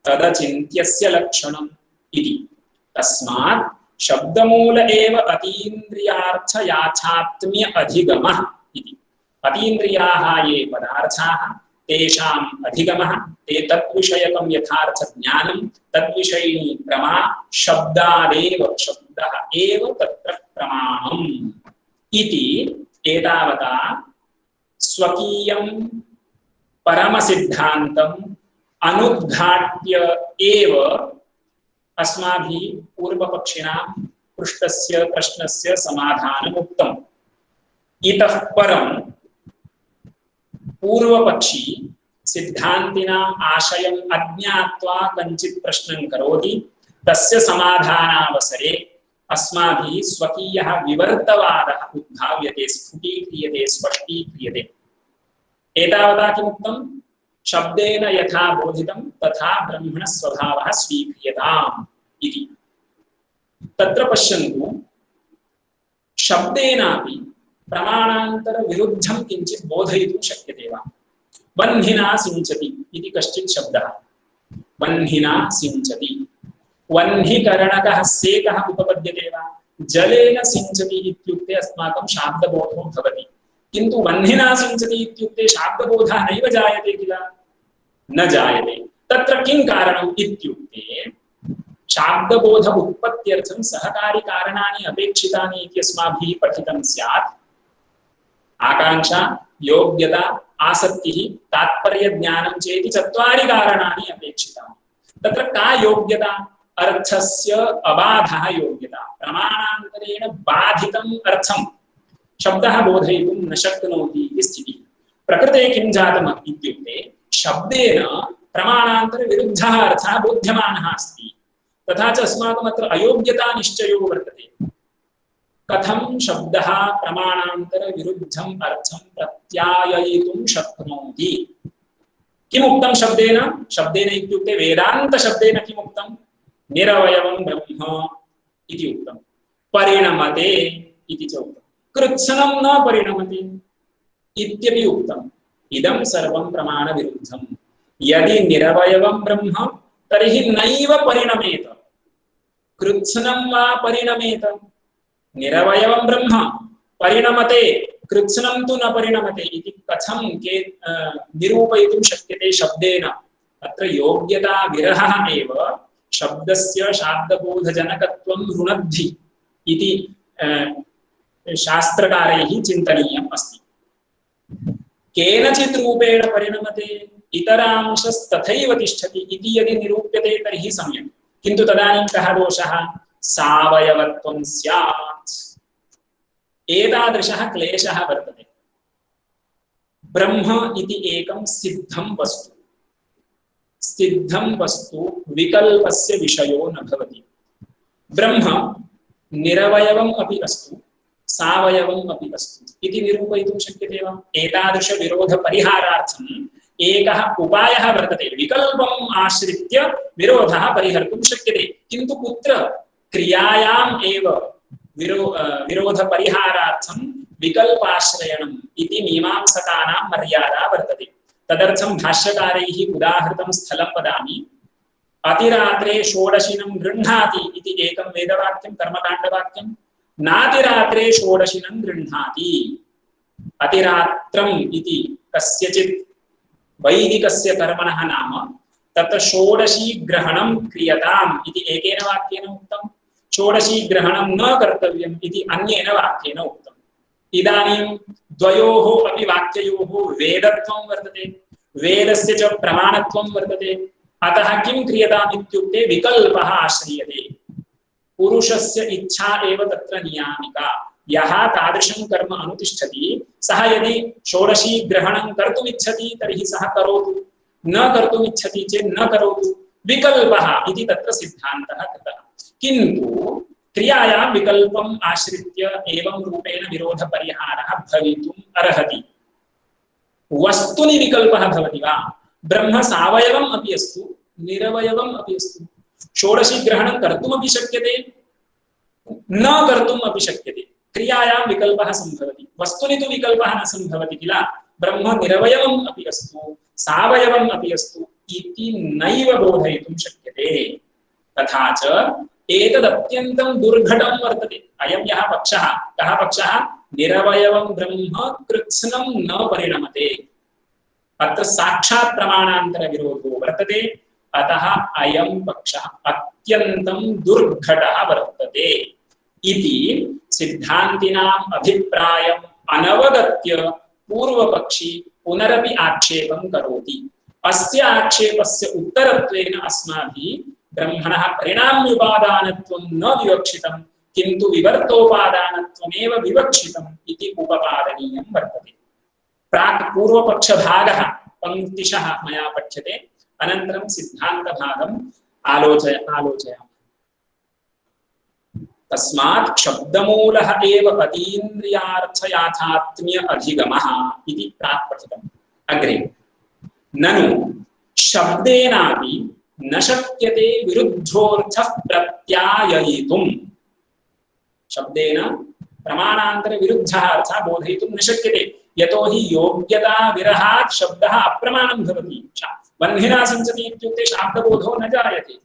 तदचिन्त्यस्य लक्षणम् इति। तस्मात् शब्दमूल एव अतीन्द्रियार्थयाथात्म्य अधिगमः इति। अतीन्द्रियाः ये पदार्थाः तेषाम् अधिगमः, ते तद्विषयकं यथार्थज्ञानं, तद्विषयिणी प्रमा शब्दादेव, शब्दः एव तत्र प्रमाणम् इति एतावता स्वकीयं परमसिद्धान्तम् अनुद्घाट्य एव अस्माभिः पूर्वपक्षिणा पृष्टस्य प्रश्नस्य समाधानमुक्तम्। इतः परं पूर्वपक्षी सिद्धान्तिनाम् आशयम् अज्ञात्वा कञ्चित् प्रश्नं करोति। तस्य समाधानावसरे अस्माभिः स्वकीयः विवर्तवादः उद्भाव्यते, स्फुटीक्रियते, स्पष्टीक्रियते। एतावता किमुक्तं? शब्देन यथा बोधितं तथा ब्रह्मणः स्वभावः स्वीक्रियताम् इति। तत्र पश्यन्तु, शब्देनापि प्रमाणान्तरविरुद्धं किञ्चित् बोधयितुं शक्यते वा? वह्निना सिञ्चति इति कश्चित् शब्दः। वह्निना सिञ्चति, वह्निकरणकः सेकः उपपद्यते वा? जलेन सिञ्चति इत्युक्ते अस्माकं शाब्दबोधो भवति, किन्तु वह्निना सिञ्चति इत्युक्ते शाब्दबोधः नैव जायते किल? न जायते। तत्र किं कारणम् इत्युक्ते शाब्दबोध उत्पत्त्यर्थं सहकारी कारणानि अपेक्षितानि इति अस्माभिः पठितं स्यात्। आकांक्षा, योग्यता, आसक्तिः, तात्पर्यज्ञानं चेति चत्वारि कारणानि अपेक्षितानि। तत्र का योग्यता? अर्थस्य अबाधः योग्यता। प्रमाणान्तरेण बाधितम् अर्थं शब्दः बोधयितुं न शक्नोति इति स्थितिः। प्रकृते किं जातम् इत्युक्ते शब्देन प्रमाणान्तरविरुद्धः अर्थः बोध्यमानः अस्ति। तथा च अस्माकम् अत्र अयोग्यता निश्चयो वर्तते। कथं शब्दः प्रमाणान्तरविरुद्धम् अर्थं प्रत्याययितुं शक्नोति? किमुक्तं शब्देन? शब्देन इत्युक्ते वेदान्तशब्देन किमुक्तं? निरवयवं ब्रह्म इति उक्तं। परिणमते इति च उक्तं। कृत्स्नं न परिणमते इत्यपि उक्तम्। इदं सर्वं प्रमाणविरुद्धम्। यदि निरवयवं ब्रह्म तर्हि नैव परिणमेत। कृत्स्नं वा परिणमेत। निरवयवं ब्रह्म परिणमते, कृत्स्नं तु न परिणमते इति कथं निरूपयितुं शक्यते शब्देन? अत्र योग्यता विरहः एव शब्दस्य शाब्दबोधजनकत्वं रुणद्धि इति शास्त्रकारैः चिन्तनीयम् अस्ति। केनचित् रूपेण परिणमते, इतरांशस्तथैव तिष्ठति इति यदि निरूप्यते तर्हि सम्यक्। किन्तु तदानीं कः दोषः? सावयवत्वं स्यात्। एतादृशः क्लेशः वर्तते। ब्रह्म इति एकं सिद्धं वस्तु। सिद्धं वस्तु विकल्पस्य विषयो न भवति। ब्रह्म निरवयवम् अपि अस्तु, सावयवम् अपि अस्तु इति निरूपयितुं शक्यते वा? एतादृशविरोधपरिहारार्थम् एकः उपायः वर्तते। विकल्पम् आश्रित्य विरोधः परिहर्तुं शक्यते। किन्तु कुत्र? क्रियायाम् एव विरोधपरिहारार्थं विकल्पाश्रयणम् इति मीमांसकानां मर्यादा वर्तते। तदर्थं भाष्यकारैः उदाहृतं स्थलं वदामि। अतिरात्रे षोडशिनं गृह्णाति इति एकं वेदवाक्यं, कर्मकाण्डवाक्यं। नातिरात्रे षोडशिनं गृह्णाति। अतिरात्रम् इति कस्यचित् वैदिकस्य कर्मणः नाम। तत्र षोडशी ग्रहणं क्रियताम् इति एकेन वाक्येन उक्तं। षोडशी ग्रहणं न कर्तव्यम् इति अन्येन वाक्येन उक्तम्। इदानीं द्वयोः अपि वाक्ययोः वेदत्वं वर्तते, वेदस्य च प्रमाणत्वं वर्तते। अतः किं क्रियताम् इत्युक्ते विकल्पः आश्रियते। पुरुषस्य इच्छा एव तत्र नियामिका। यः तादृशं कर्म अनुतिष्ठति सः यदि षोडशी ग्रहणं कर्तुमिच्छति तर्हि सः करोतु, न कर्तुमिच्छति चेत् न करोतु। विकल्पः इति तत्र सिद्धान्तः कृतः। किन्तु क्रियायां विकल्पम् आश्रित्य एवं रूपेण विरोधपरिहारः भवितुम् अर्हति। वस्तुनि विकल्पः भवति वा? ब्रह्म सावयवम् अपि अस्तु, निरवयवम् अपि अस्तु। षोडशी ग्रहणं कर्तुमपि शक्यते, न कर्तुम् अपि शक्यते। क्रियायां विकल्पः सम्भवति, वस्तुनि तु विकल्पः न सम्भवति किल। ब्रह्म निरवयवम् अपि अस्तु, सावयवम् अपि अस्तु इति नैव बोधयितुं शक्यते। तथा च एतदत्यन्तं दुर्घटं वर्तते। अयं यः पक्षः, कः पक्षः? निरवयवं ब्रह्म कृत्स्नं न परिणमते। अत्र साक्षात् प्रमाणान्तरविरोधो वर्तते। अतः अयं पक्षः अत्यन्तं दुर्घटः वर्तते इति सिद्धान्तिनाम् अभिप्रायम् अनवगत्य पूर्वपक्षी पुनरपि आक्षेपं करोति। अस्य आक्षेपस्य उत्तरत्वेन अस्माभिः ब्रह्मणः परिणाम्युपादानत्वं न विवक्षितं, किन्तु विवर्तोपादानत्वमेव विवक्षितम् इति उपपादनीयं वर्तते। प्राक् पूर्वपक्षभागः पङ्क्तिशः मया पठ्यते, अनन्तरं सिद्धान्तभागम् आलोचयामः। तस्मात् शब्दमूलः एव अतीन्द्रियार्थयाथात्म्य अधिगमः इति प्राक् पठितम्। अग्रे ननु शब्देनापि न शक्यते विरुद्धोऽर्थः प्रत्याययितुम्। शब्देन प्रमाणान्तर विरुद्धः अर्थः बोधयितुं न शक्यते। यतो हि योग्यता विरहात् शब्दः अप्रमाणं भवति। बन्धिना सञ्चति इत्युक्ते शाब्दबोधो न जायते।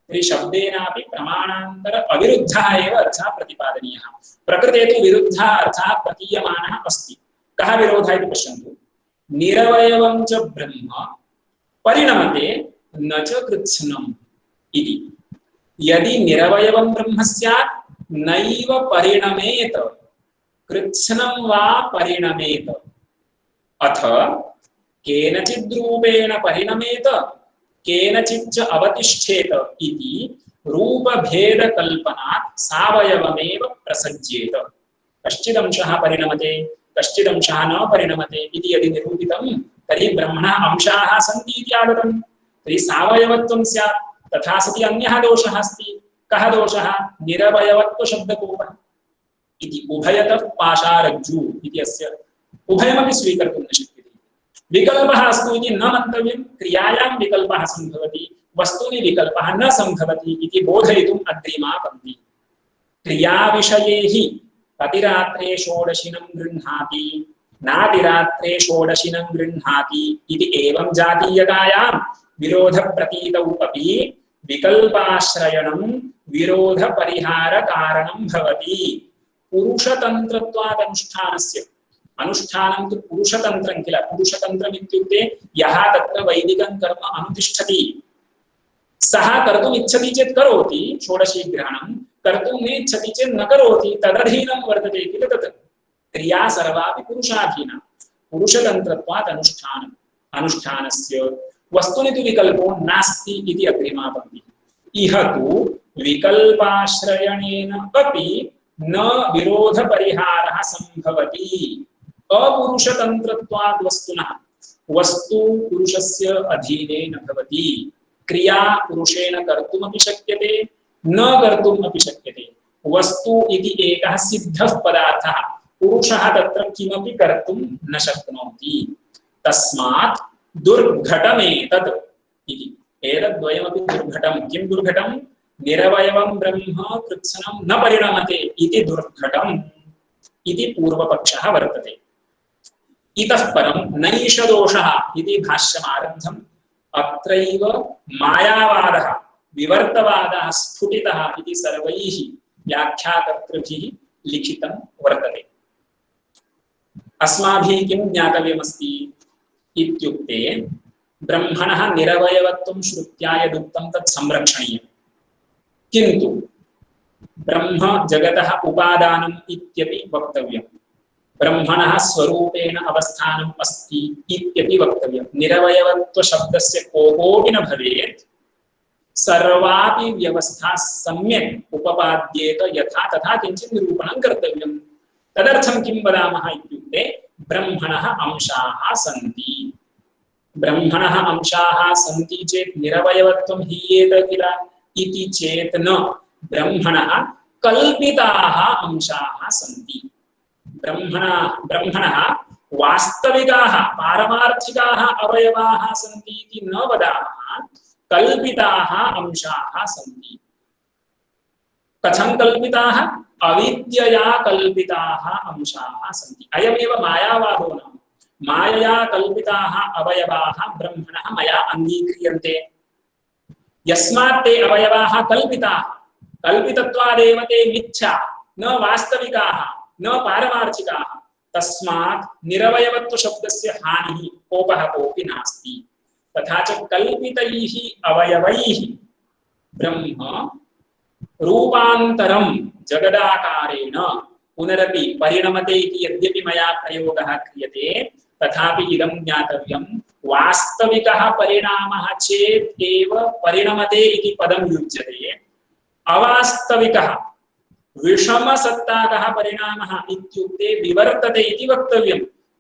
तर्हि शब्देनापि प्रमाणान्तर अविरुद्धः एव अर्थः प्रतिपादनीयः। प्रकृते तु विरुद्धः अर्थः प्रतीयमानः अस्ति। कः विरोधः इति पश्यन्तु। निरवयवं च ब्रह्म परिणमते न च कृत्स्नम् इति। यदि निरवयवं ब्रह्म स्यात् नैव परिणमेत, कृत्स्नं वा परिणमेत, अथ केनचिद्रूपेण परिणमेत केनचिच्च अवतिष्ठेत इति रूपभेदकल्पनात् सावयवमेव प्रसज्येत। कश्चिदंशः परिणमते कश्चिदंशः न परिणमते इति यदि निरूपितं तर्हि ब्रह्मणः अंशाः सन्ति इति आगतं। तर्हि सावयवत्वं स्यात्। तथा सति अन्यः दोषः अस्ति। कः दोषः? निरवयवत्वशब्दकोपः इति। उभयतः पाशारज्जु इति अस्य उभयमपि स्वीकर्तुं न शक्यते। विकल्पः अस्तु इति न मन्तव्यं। क्रियायां विकल्पः सम्भवति, वस्तुनि विकल्पः न सम्भवति इति बोधयितुम् अग्रिमा पङ्क्ति। क्रियाविषये हि अतिरात्रे षोडशिनं गृह्णाति नातिरात्रे षोडशिनं गृह्णाति इति एवं जातीयतायां विरोधप्रतीतौ अपि विकल्पाश्रयणं विरोधपरिहारकारणं भवति। पुरुषतन्त्रत्वात् अनुष्ठानस्य अनुष्ठानं तु पुरुषतन्त्रं किल। पुरुषतन्त्रम् इत्युक्ते यः तत्र वैदिकं कर्म अनुतिष्ठति सः कर्तुम् इच्छति चेत् करोति षोडशी ग्रहणं, कर्तुं नेच्छति चेत् न करोति, तदधीनं वर्तते किल तत्। क्रिया सर्वापि पुरुषाधीना। पुरुषतन्त्रत्वात् अनुष्ठानम् अनुष्ठानस्य वस्तुनि तु विकल्पो नास्ति इति अग्रिमा पङ्क्तिः। इह तु विकल्पाश्रयणेन अपि न विरोधपरिहारः सम्भवति। अपुरुषतन्त्रत्वात् वस्तुनः वस्तु पुरुषस्य अधीने न भवति। क्रिया पुरुषेण कर्तुमपि शक्यते न कर्तुमपि शक्यते। वस्तु इति एकः सिद्धः पदार्थः, पुरुषः तत्र किमपि कर्तुं न शक्नोति। तस्मात् दुर्घटमेतत् इति। एतद्वयमपि दुर्घटं। किं दुर्घटं? निरवयवं ब्रह्म कृत्स्नं न परिणमते इति दुर्घटम् इति पूर्वपक्षः वर्तते। इतः परं नैष दोषः इति भाष्यमारब्धम्। अत्रैव मायावादः विवर्तवादः स्फुटितः इति सर्वैः व्याख्याकर्तृभिः लिखितं वर्तते। अस्माभिः किं ज्ञातव्यमस्ति इत्युक्ते ब्रह्मणः निरवयवत्वं श्रुत्या यदुक्तं तत् संरक्षणीयम्। किन्तु ब्रह्म जगतः उपादानम् इत्यपि वक्तव्यम्। ब्रह्मणः स्वरूपेण अवस्थानम् अस्ति इत्यपि वक्तव्यम्। निरवयवत्वशब्दस्य कोपोऽपि न भवेत्। सर्वापि व्यवस्था सम्यक् उपपाद्येत यथा तथा किञ्चित् निरूपणं कर्तव्यम्। तदर्थं किं वदामः इत्युक्ते ब्रह्मणः अंशाः सन्ति। ब्रह्मणः अंशाः सन्ति चेत् निरवयवत्वं हीयेत किल इति चेत् न। ब्रह्मणः कल्पिताः अंशाः सन्ति। ब्रह्मणः वास्तविकाः पारमार्थिकाः अवयवाः सन्ति इति न वदामः। कल्पिताः अंशाः सन्ति। कथं कल्पिताः? अविद्यया कल्पिताः अंशाः सन्ति। अयमेव मायावादो नाम। मायया कल्पिताः अवयवाः ब्रह्मणः मया अङ्गीक्रियन्ते। यस्मात् ते अवयवाः कल्पिताः, कल्पितत्वादेव ते मिथ्या, न वास्तविकाः, न पारमार्थिकाः। तस्मात् निरवयवत्वशब्दस्य हानिः कोपः कोऽपि नास्ति। तथा च कल्पितैः अवयवैः ब्रह्म रूपान्तरं जगदाकारेण पुनरपि परिणमते इति यद्यपि मया प्रयोगः क्रियते, तथापि इदं ज्ञातव्यं वास्तविकः परिणामः चेत् एव परिणमते इति पदं युज्यते। अवास्तविकः विषमसत्ताकः परिणामः इत्युक्ते विवर्तते इति वक्तव्यं।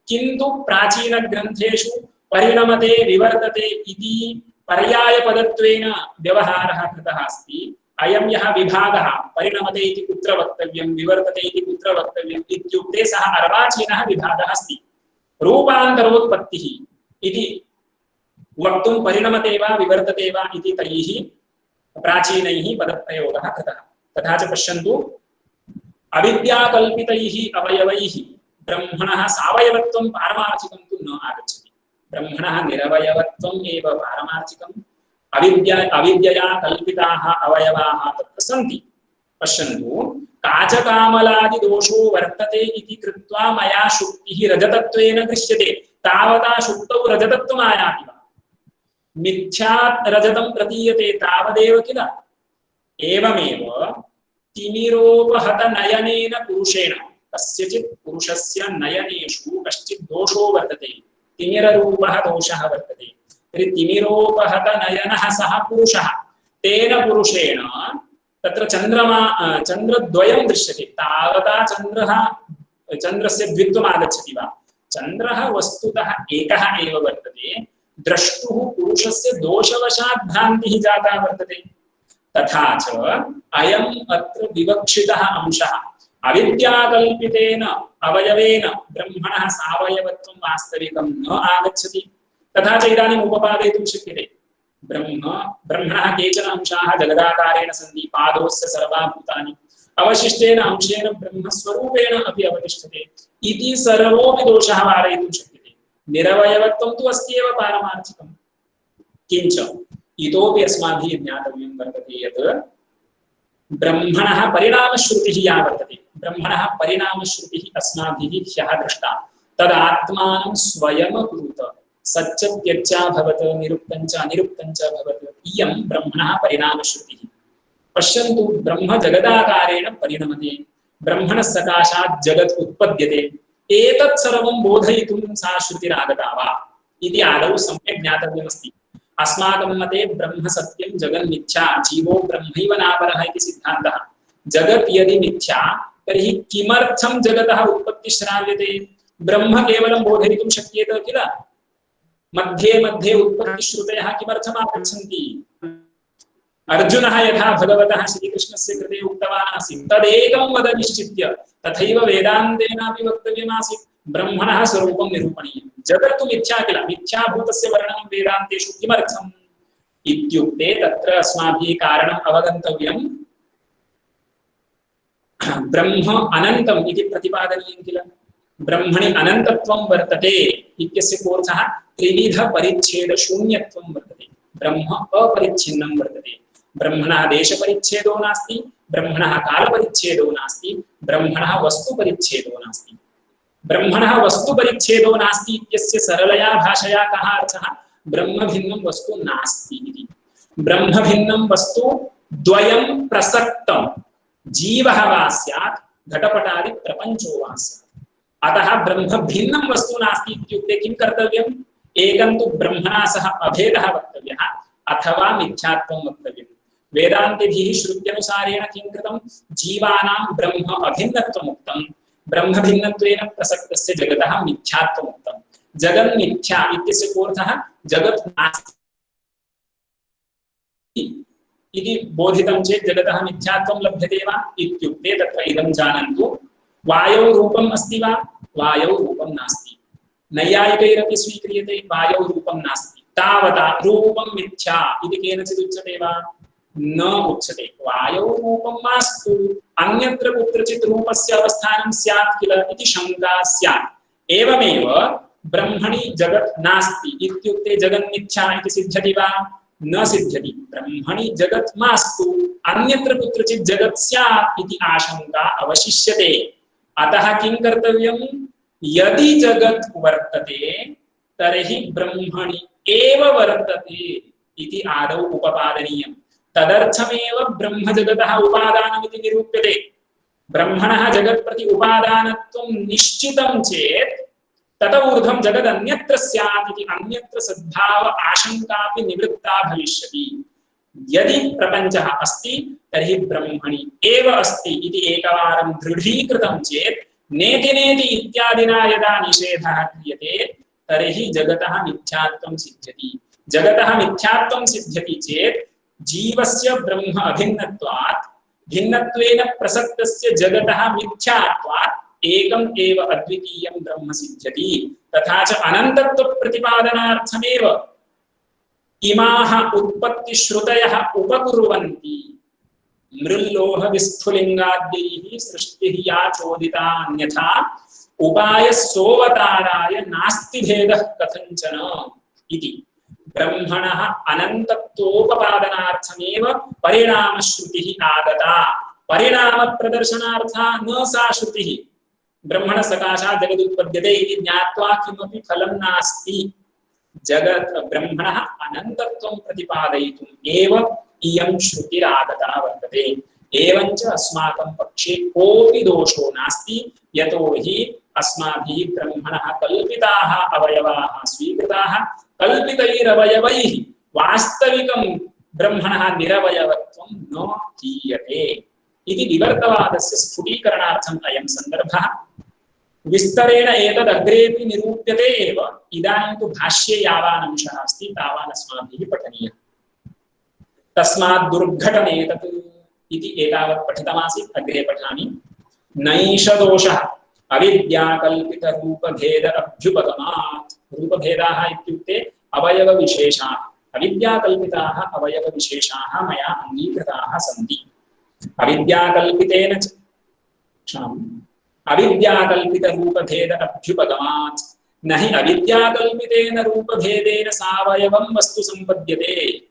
किन्तु प्राचीनग्रन्थेषु परिणमते विवर्तते इति पर्यायपदत्वेन व्यवहारः कृतः अस्ति। अयं यः विभागः परिणमते इति कुत्र वक्तव्यं, विवर्तते इति कुत्र वक्तव्यम् इत्युक्ते सः अर्वाचीनः विभागः अस्ति। रूपान्तरोत्पत्तिः इति वक्तुं परिणमते वा विवर्तते वा इति तैः प्राचीनैः पदप्रयोगः कृतः। तथा च पश्यन्तु, अविद्याकल्पितैः अवयवैः ब्रह्मणः सावयवत्वं पारमार्थिकं तु न आगच्छति। ब्रह्मणः निरवयवत्वम् एव पारमार्थिकम्। अविद्यया कल्पिताः अवयवाः तत्र सन्ति। पश्यन्तु, काचकामलादिदोषो वर्तते इति कृत्वा मया शुक्तिः रजतत्वेन दृश्यते। तावता शुक्तौ रजतत्वम् आयाति वा? मिथ्या रजतं प्रतीयते तावदेव किल। एवमेव तिमिरोपहत नयनेन पुरुषेण कस्यचित् पुरुषस्य नयनेषु कश्चित् दोषो वर्तते तिमिररूपः दोषः वर्तते तर्हि तिमिरोपहत नयनः सः पुरुषः तेन पुरुषेण तत्र चन्द्रद्वयं दृश्यते तावता चन्द्रस्य द्वित्वम् आगच्छति वा चन्द्रः वस्तुतः एकः एव वर्तते द्रष्टुः पुरुषस्य दोषवशात् भ्रान्तिः जाता वर्तते तथा च अयम् अत्र विवक्षितः अंशः अविद्याकल्पितेन अवयवेन ब्रह्मणः सावयवत्वं वास्तविकं न आगच्छति तथा च इदानीम् उपपादयितुं शक्यते ब्रह्मणः केचन अंशाः जगदाकारेण सन्ति पादोस्य सर्वा भूतानि अवशिष्टेन अंशेन ब्रह्मस्वरूपेण अपि अवतिष्ठते इति सर्वोऽपि दोषः वारयितुं शक्यते निरवयवत्वं तु अस्ति एव पारमार्थिकं किञ्च इतोपि अस्माभिः ज्ञातव्यं वर्तते यत् ब्रह्मणः परिणामश्रुतिः या वर्तते ब्रह्मणः परिणामश्रुतिः अस्माभिः ह्यः दृष्टा तदात्मानं स्वयमकुरुत सच्च त्यक्त्या भवत् निरुक्तं च अनिरुक्तं च भवत् इयं ब्रह्मणः परिणामश्रुतिः पश्यन्तु ब्रह्म जगदाकारेण परिणमते ब्रह्मणः सकाशात् जगत् उत्पद्यते एतत् सर्वं बोधयितुं सा श्रुतिरागता वा इति आदौ सम्यक् ज्ञातव्यमस्ति अस्माकं मते ब्रह्म सत्यं जगन्मिथ्या जीवो ब्रह्मैव नापरः इति सिद्धान्तः जगत् यदि मिथ्या तर्हि किमर्थं जगतः उत्पत्तिः श्राव्यते ब्रह्म केवलं बोधयितुं शक्येत किल मध्ये मध्ये उत्पत्तिश्रुतयः किमर्थम् आगच्छन्ति अर्जुनः यथा भगवतः श्रीकृष्णस्य कृते उक्तवान् आसीत् तदेकं वद निश्चित्य तथैव वेदान्तेनापि वक्तव्यमासीत् ब्रह्मणः स्वरूपं निरूपणीयं जगत्तु मिथ्या किल मिथ्याभूतस्य वर्णनं वेदान्तेषु किमर्थम् इत्युक्ते तत्र अस्माभिः कारणम् अवगन्तव्यं ब्रह्म अनन्तम् इति प्रतिपादनीयं किल ब्रह्मणि अनन्तत्वं वर्तते इत्यस्य कोऽर्थः त्रिविधपरिच्छेदशून्यत्वं वर्तते ब्रह्म अपरिच्छिन्नं वर्तते ब्रह्मणः देशपरिच्छेदो नास्ति ब्रह्मणः कालपरिच्छेदो नास्ति ब्रह्मणः वस्तुपरिच्छेदो नास्ति ब्रह्मणः वस्तुपरिच्छेदो नास्ति इत्यस्य सरलया भाषया कः अर्थः ब्रह्मभिन्नं वस्तु नास्ति इति ब्रह्मभिन्नं वस्तु द्वयं प्रसक्तं जीवः वा स्यात् घटपटादि प्रपञ्चो वा स्यात् अतः ब्रह्मभिन्नं वस्तु नास्ति इत्युक्ते किं कर्तव्यम् एकं तु ब्रह्मणा सह अभेदः वक्तव्यः अथवा मिथ्यात्वं वक्तव्यम् वेदान्तिभिः श्रुत्यनुसारेण किं कृतं जीवानां ब्रह्म अभिन्नत्वम् उक्तं ब्रह्मभिन्नत्वेन प्रसक्तस्य जगतः मिथ्यात्वम् उक्तं जगन्मिथ्या इत्यस्य कोऽर्थः जगत् नास्ति इति बोधितं चेत् जगतः मिथ्यात्वं लभ्यते वा इत्युक्ते तत्र इदं जानन्तु वायौ रूपम् अस्ति वा वायौ रूपं नास्ति नैयायिकैरपि स्वीक्रियते वायौ रूपं नास्ति तावता रूपं मिथ्या इति केनचित् उच्यते वा न उच्यते वायौ रूपं मास्तु अन्यत्र कुत्रचित् रूपस्य अवस्थानं स्यात् किल इति शङ्का स्यात् एवमेव ब्रह्मणि जगत् नास्ति इत्युक्ते जगन्मिथ्या इति सिद्ध्यति वा न सिद्ध्यति ब्रह्मणि जगत् मास्तु अन्यत्र कुत्रचित् जगत् स्यात् इति आशङ्का अवशिष्यते अतः किं कर्तव्यं यदि जगत् वर्तते तर्हि ब्रह्मणि एव वर्तते इति आदौ उपपादनीयम् तदर्थमेव ब्रह्म जगतः उपादानमिति निरूप्यते ब्रह्मणः जगत् प्रति उपादानत्वं निश्चितं चेत् तत ऊर्ध्वं जगदन्यत्र स्यात् इति अन्यत्र सद्भाव आशङ्कापि निवृत्ता भविष्यति यदि प्रपञ्चः अस्ति तर्हि ब्रह्मणि एव अस्ति इति एकवारं दृढीकृतं चेत् नेति नेति इत्यादिना यदा निषेधः क्रियते तर्हि जगतः मिथ्यात्वं सिद्ध्यति जगतः मिथ्यात्वं सिद्ध्यति चेत् जीवस्य ब्रह्म अभिन्नत्वात् भिन्नत्वेन प्रसक्तस्य जगतः मिथ्यात्वात् एकम् एव अद्वितीयं ब्रह्म सिद्ध्यति तथा च अनन्तत्व प्रतिपादनार्थमेव इमाः उत्पत्तिश्रुतयः उपकुर्वन्ति मृल्लोह विस्फुलिङ्गाद्यैः सृष्टिः या चोदिता अन्यथा उपायस्सोऽवताराय नास्ति भेदः कथञ्चन इति ब्रह्मणः अनन्तत्वोपपादनार्थमेव परिणामश्रुतिः आगता परिणामप्रदर्शनार्था न सा श्रुतिः ब्रह्मण सकाशात् जगदुत्पद्यते इति ज्ञात्वा किमपि फलं नास्ति जगत् ब्रह्मणः अनन्तत्वं प्रतिपादयितुम् एव इयं श्रुतिरागता वर्तते। एवञ्च अस्माकं पक्षे कोऽपि दोषो नास्ति, यतो हि अस्माभिः ब्रह्मणः कल्पिताः अवयवाः स्वीकृताः। कल्पितैरवयवैः वास्तविकं ब्रह्मणः निरवयवत्वं न हीयते इति विवर्तवादस्य स्फुटीकरणार्थम् अयं सन्दर्भः। विस्तरेण एतदग्रेपि निरूप्यते एव। इदानीं तु भाष्ये यावान् अंशः अस्ति तावान् अस्माभिः पठनीयः। तस्मात् दुर्घटनेतत् इति एतावत् पठितमासीत्। अग्रे पठामि। नैष दोषः अविद्याकल्पितरूपभेद अभ्युपगमात्। रूपभेदाः इत्युक्ते अवयवविशेषाः। अविद्याकल्पिताः अवयवविशेषाः मया अङ्गीकृताः सन्ति। अविद्याकल्पितेन अविद्याकल्पितरूपभेद अभ्युपगमात् न हि अविद्याकल्पितेन रूपभेदेन सावयवं वस्तु सम्पद्यते।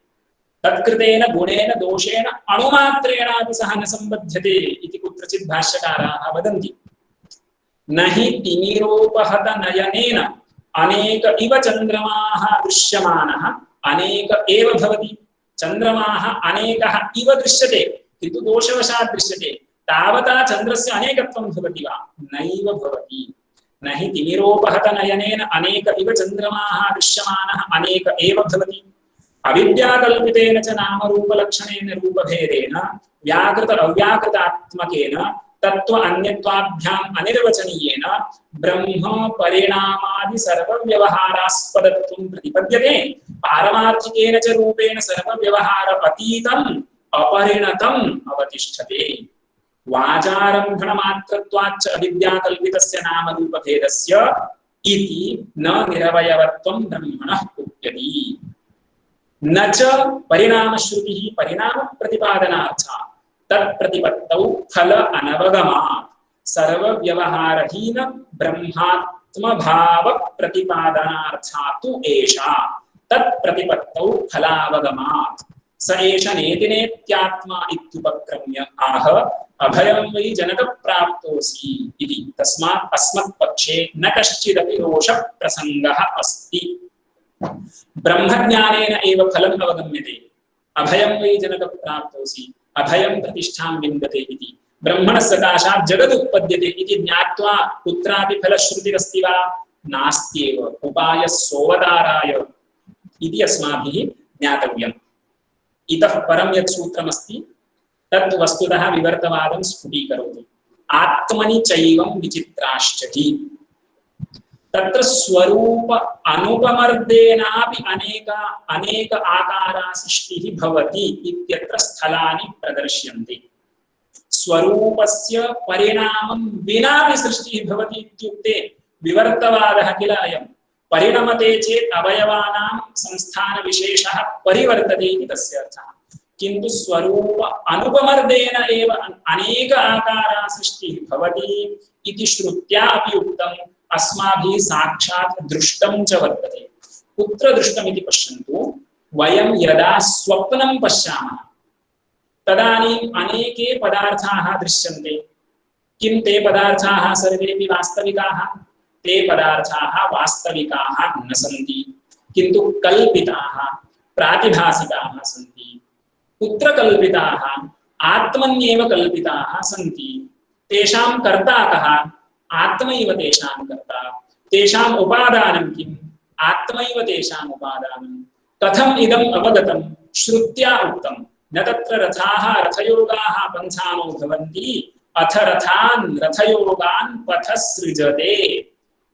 तत्कृतेन गुणेन दोषेण अणुमात्रेणापि सह न सम्बध्यते इति कुत्रचित् भाष्यकाराः वदन्ति। न हि तिमिरोपहत नयनेन अनेक इव चन्द्रमाः दृश्यमानः अनेक एव भवति। चन्द्रमाः अनेकः इव दृश्यते किन्तु दोषवशात् दृश्यते। तावता चन्द्रस्य अनेकत्वं भवति वा? नैव भवति। न हि तिमिरोपहत नयनेन अनेक इव चन्द्रमाः दृश्यमानः अनेक एव भवति। अविद्याकल्पितेन च नामरूपलक्षणेन रूपभेदेन व्याकृत अव्याकृतात्मकेन तत्व अन्यत्वाभ्याम् अनिर्वचनीयेन ब्रह्म परिणामादि सर्वव्यवहारास्पदत्वं प्रतिपद्यते। पारमार्थिकेन च रूपेण सर्वव्यवहार अतीतम् अपरिणतम् अवतिष्ठते। वाचारम्भणमात्रत्वाच्च अविद्याकल्पितस्य नामरूपभेदस्य इति न निरवयवत्वं ब्रह्मणः कुप्यति। न च परिणामश्रुतिः परिणामप्रतिपादनार्था तत्प्रतिपत्तौ फल अनवगमात् सर्वव्यवहारहीन ब्रह्मात्मभावप्रतिपादनार्था तु एषा तत्प्रतिपत्तौ फलावगमात् स एष नेतिनेत्यात्मा इत्युपक्रम्य आह अभयं वै जनकप्राप्तोऽसि इति। तस्मात् अस्मत्पक्षे न कश्चिदपि दोषप्रसङ्गः अस्ति। ब्रह्मज्ञानेन एव फलम् अवगम्यते। अभयं वै जनकप्राप्तोऽसि अभयं प्रतिष्ठां विन्दते इति। ब्रह्मणः सकाशात् जगदुत्पद्यते इति ज्ञात्वा कुत्रापि फलश्रुतिरस्ति वा? नास्त्येव। उपायः सोऽवताराय इति अस्माभिः ज्ञातव्यम्। इतः परं यत् सूत्रमस्ति तत् वस्तुतः विवर्तवादं स्फुटीकरोति। आत्मनि चैवं विचित्राश्च हि। तत्र स्वरूप अनुपमर्देनापि अनेक आकारा सृष्टिः भवति इत्यत्र स्थलानि प्रदर्श्यन्ते। स्वरूपस्य परिणामं विनापि सृष्टिः भवति इत्युक्ते विवर्तवादः किल अयं। परिणमते चेत् अवयवानां संस्थानविशेषः परिवर्तते इति तस्य अर्थः। किन्तु स्वरूप अनुपमर्देन एव अनेक आकारा सृष्टिः भवति इति श्रुत्या अपि उक्तम्। अस्माभिः साक्षात् दृष्टं च वर्तते। कुत्र दृष्टम् इति पश्यन्तु। वयं यदा स्वप्नं पश्यामः तदानीम् अनेके पदार्थाः दृश्यन्ते। किं ते पदार्थाः सर्वेपि वास्तविकाः? ते पदार्थाः वास्तविकाः न सन्ति, किन्तु कल्पिताः प्रातिभासिकाः सन्ति। कुत्र कल्पिताः? आत्मन्येव कल्पिताः सन्ति। तेषां कर्ता कः? आत्मैव तेषां कर्ता। तेषाम् उपादानं किम्? आत्मैव तेषाम् उपादानं। कथम् इदम् अवगतं? श्रुत्या उक्तं। न तत्र रथाः रथयोगाः पन्थानो भवन्ति अथ रथान् रथयोगान् पथ सृजते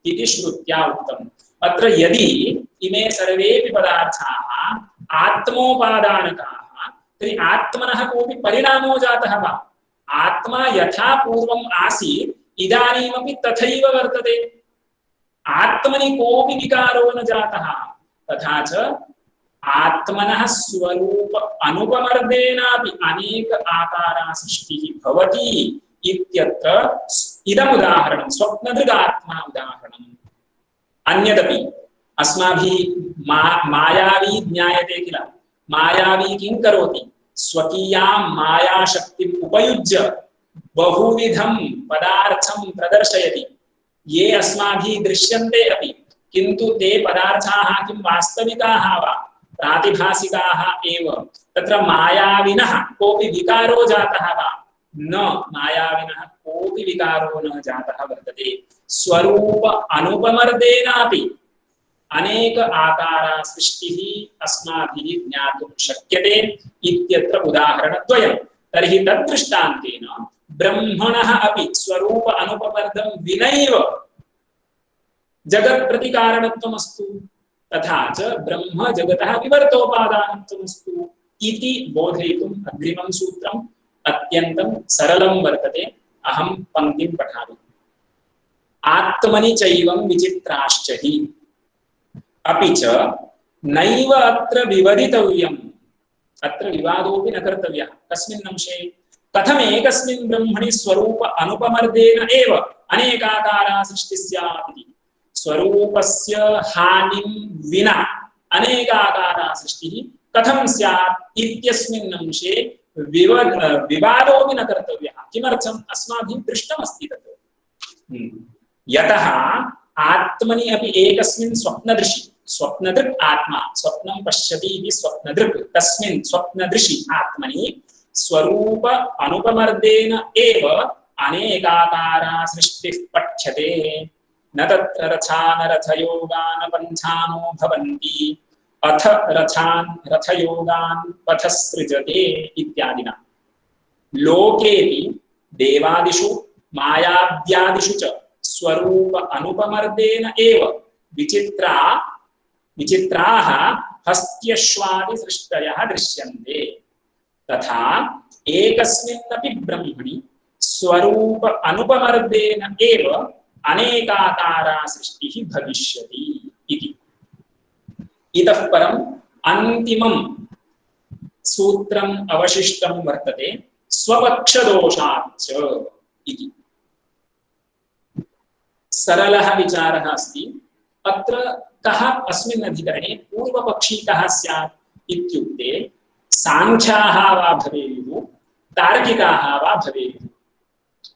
इति श्रुत्या उक्तम्। अत्र यदि इमे सर्वेपि पदार्थाः आत्मोपादानकाः तर्हि आत्मनः कोऽपि परिणामो जातः वा? आत्मा यथा पूर्वम् आसीत् इदानीमपि तथैव वर्तते। आत्मनि कोऽपि विकारो न जातः। तथा च आत्मनः स्वरूप अनुपमर्देनापि अनेक आकारा सृष्टिः भवति इत्यत्र इदमुदाहरणं स्वप्नदृगात्मा उदाहरणम्। अन्यदपि अस्माभिः मायावी ज्ञायते किल। मायावी किं करोति? स्वकीयां मायाशक्तिम् उपयुज्य बहुविधं पदार्थं प्रदर्शयति। ये अस्माभिः दृश्यन्ते अपि, किन्तु ते पदार्थाः किं वास्तविकाः वा? प्रातिभासिकाः एव तत्र मायाविनः कोऽपि विकारो जातः वा न मायाविनः कोऽपि विकारो न जातः वर्तते स्वरूप अनुपमर्देनापि अनेक आकारा सृष्टिः अस्माभिः ज्ञातुं शक्यते इत्यत्र उदाहरणद्वयम् तर्हि तद्दृष्टान्तेन ब्रह्मणः अपि स्वरूप अनुपमर्दं विनैव जगत् प्रतिकारणत्वमस्तु तथा च ब्रह्म जगतः विवर्तोपादानत्वमस्तु इति बोधयितुम् अग्रिमं सूत्रम् अत्यन्तं सरलं वर्तते अहं पङ्क्तिं पठामि आत्मनि चैवं विचित्राश्च हि अपि च नैव अत्र विवदितव्यम् अत्र विवादोऽपि न कर्तव्यः कस्मिन् अंशे कथम् एकस्मिन् ब्रह्मणि स्वरूप अनुपमर्देन एव अनेकाकारा सृष्टिः स्यात् इति स्वरूपस्य हानिं विना अनेकाकारा सृष्टिः कथं स्यात् इत्यस्मिन् अंशे विवादोऽपि न कर्तव्यः किमर्थम् अस्माभिः दृष्टमस्ति तत् यतः आत्मनि अपि एकस्मिन् स्वप्नदृशि स्वप्नदृक् आत्मा स्वप्नं पश्यति इति स्वप्नदृक् तस्मिन् स्वप्नदृशि आत्मनि स्वरूप अनुपमर्देन एव अनेकाकारा सृष्टिः पठ्यते न तत्र रथान रथयोगान पन्थानो भवन्ति अथ रथान रथयोगान पथसृजते इत्यादिना लोकेऽपि देवादिषु मायाव्यादिषु च स्वरूप अनुपमर्देन एव विचित्राः हस्त्यश्वादि सृष्टयः दृश्यन्ते तथा एकस्मिन्नपि ब्रह्मणि स्वरूप अनुपमर्देन एव अनेकाकारा सृष्टिः भविष्यति इति इतः परम् अन्तिमं सूत्रम् अवशिष्टं वर्तते स्वपक्षदोषाच्च इति सरलः विचारः अस्ति अत्र कः अस्मिन् अधिकरणे पूर्वपक्षी कः स्यात् इत्युक्ते सांख्याः वा भवेयुः तार्किकाः वा भवेयुः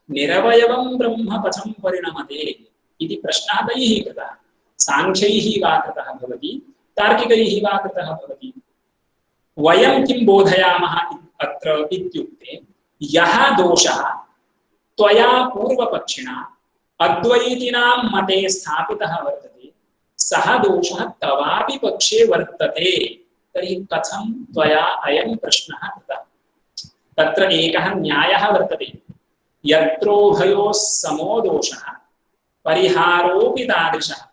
निरवयवं ब्रह्म कथं परिणमते इति प्रश्नः तैः कृतः सांख्यैः वा कृतः भवति तार्किकैः वा कृतः भवति वयं किं बोधयामः अत्र इत्युक्ते यः दोषः त्वया पूर्वपक्षिणा अद्वैतिनां मते स्थापितः वर्तते सः दोषः तवापि पक्षे वर्तते तर्हि कथं त्वया अयं प्रश्नः कृतः तत्र एकः न्यायः वर्तते यत्रोभयोः समो दोषः परिहारोऽपि तादृशः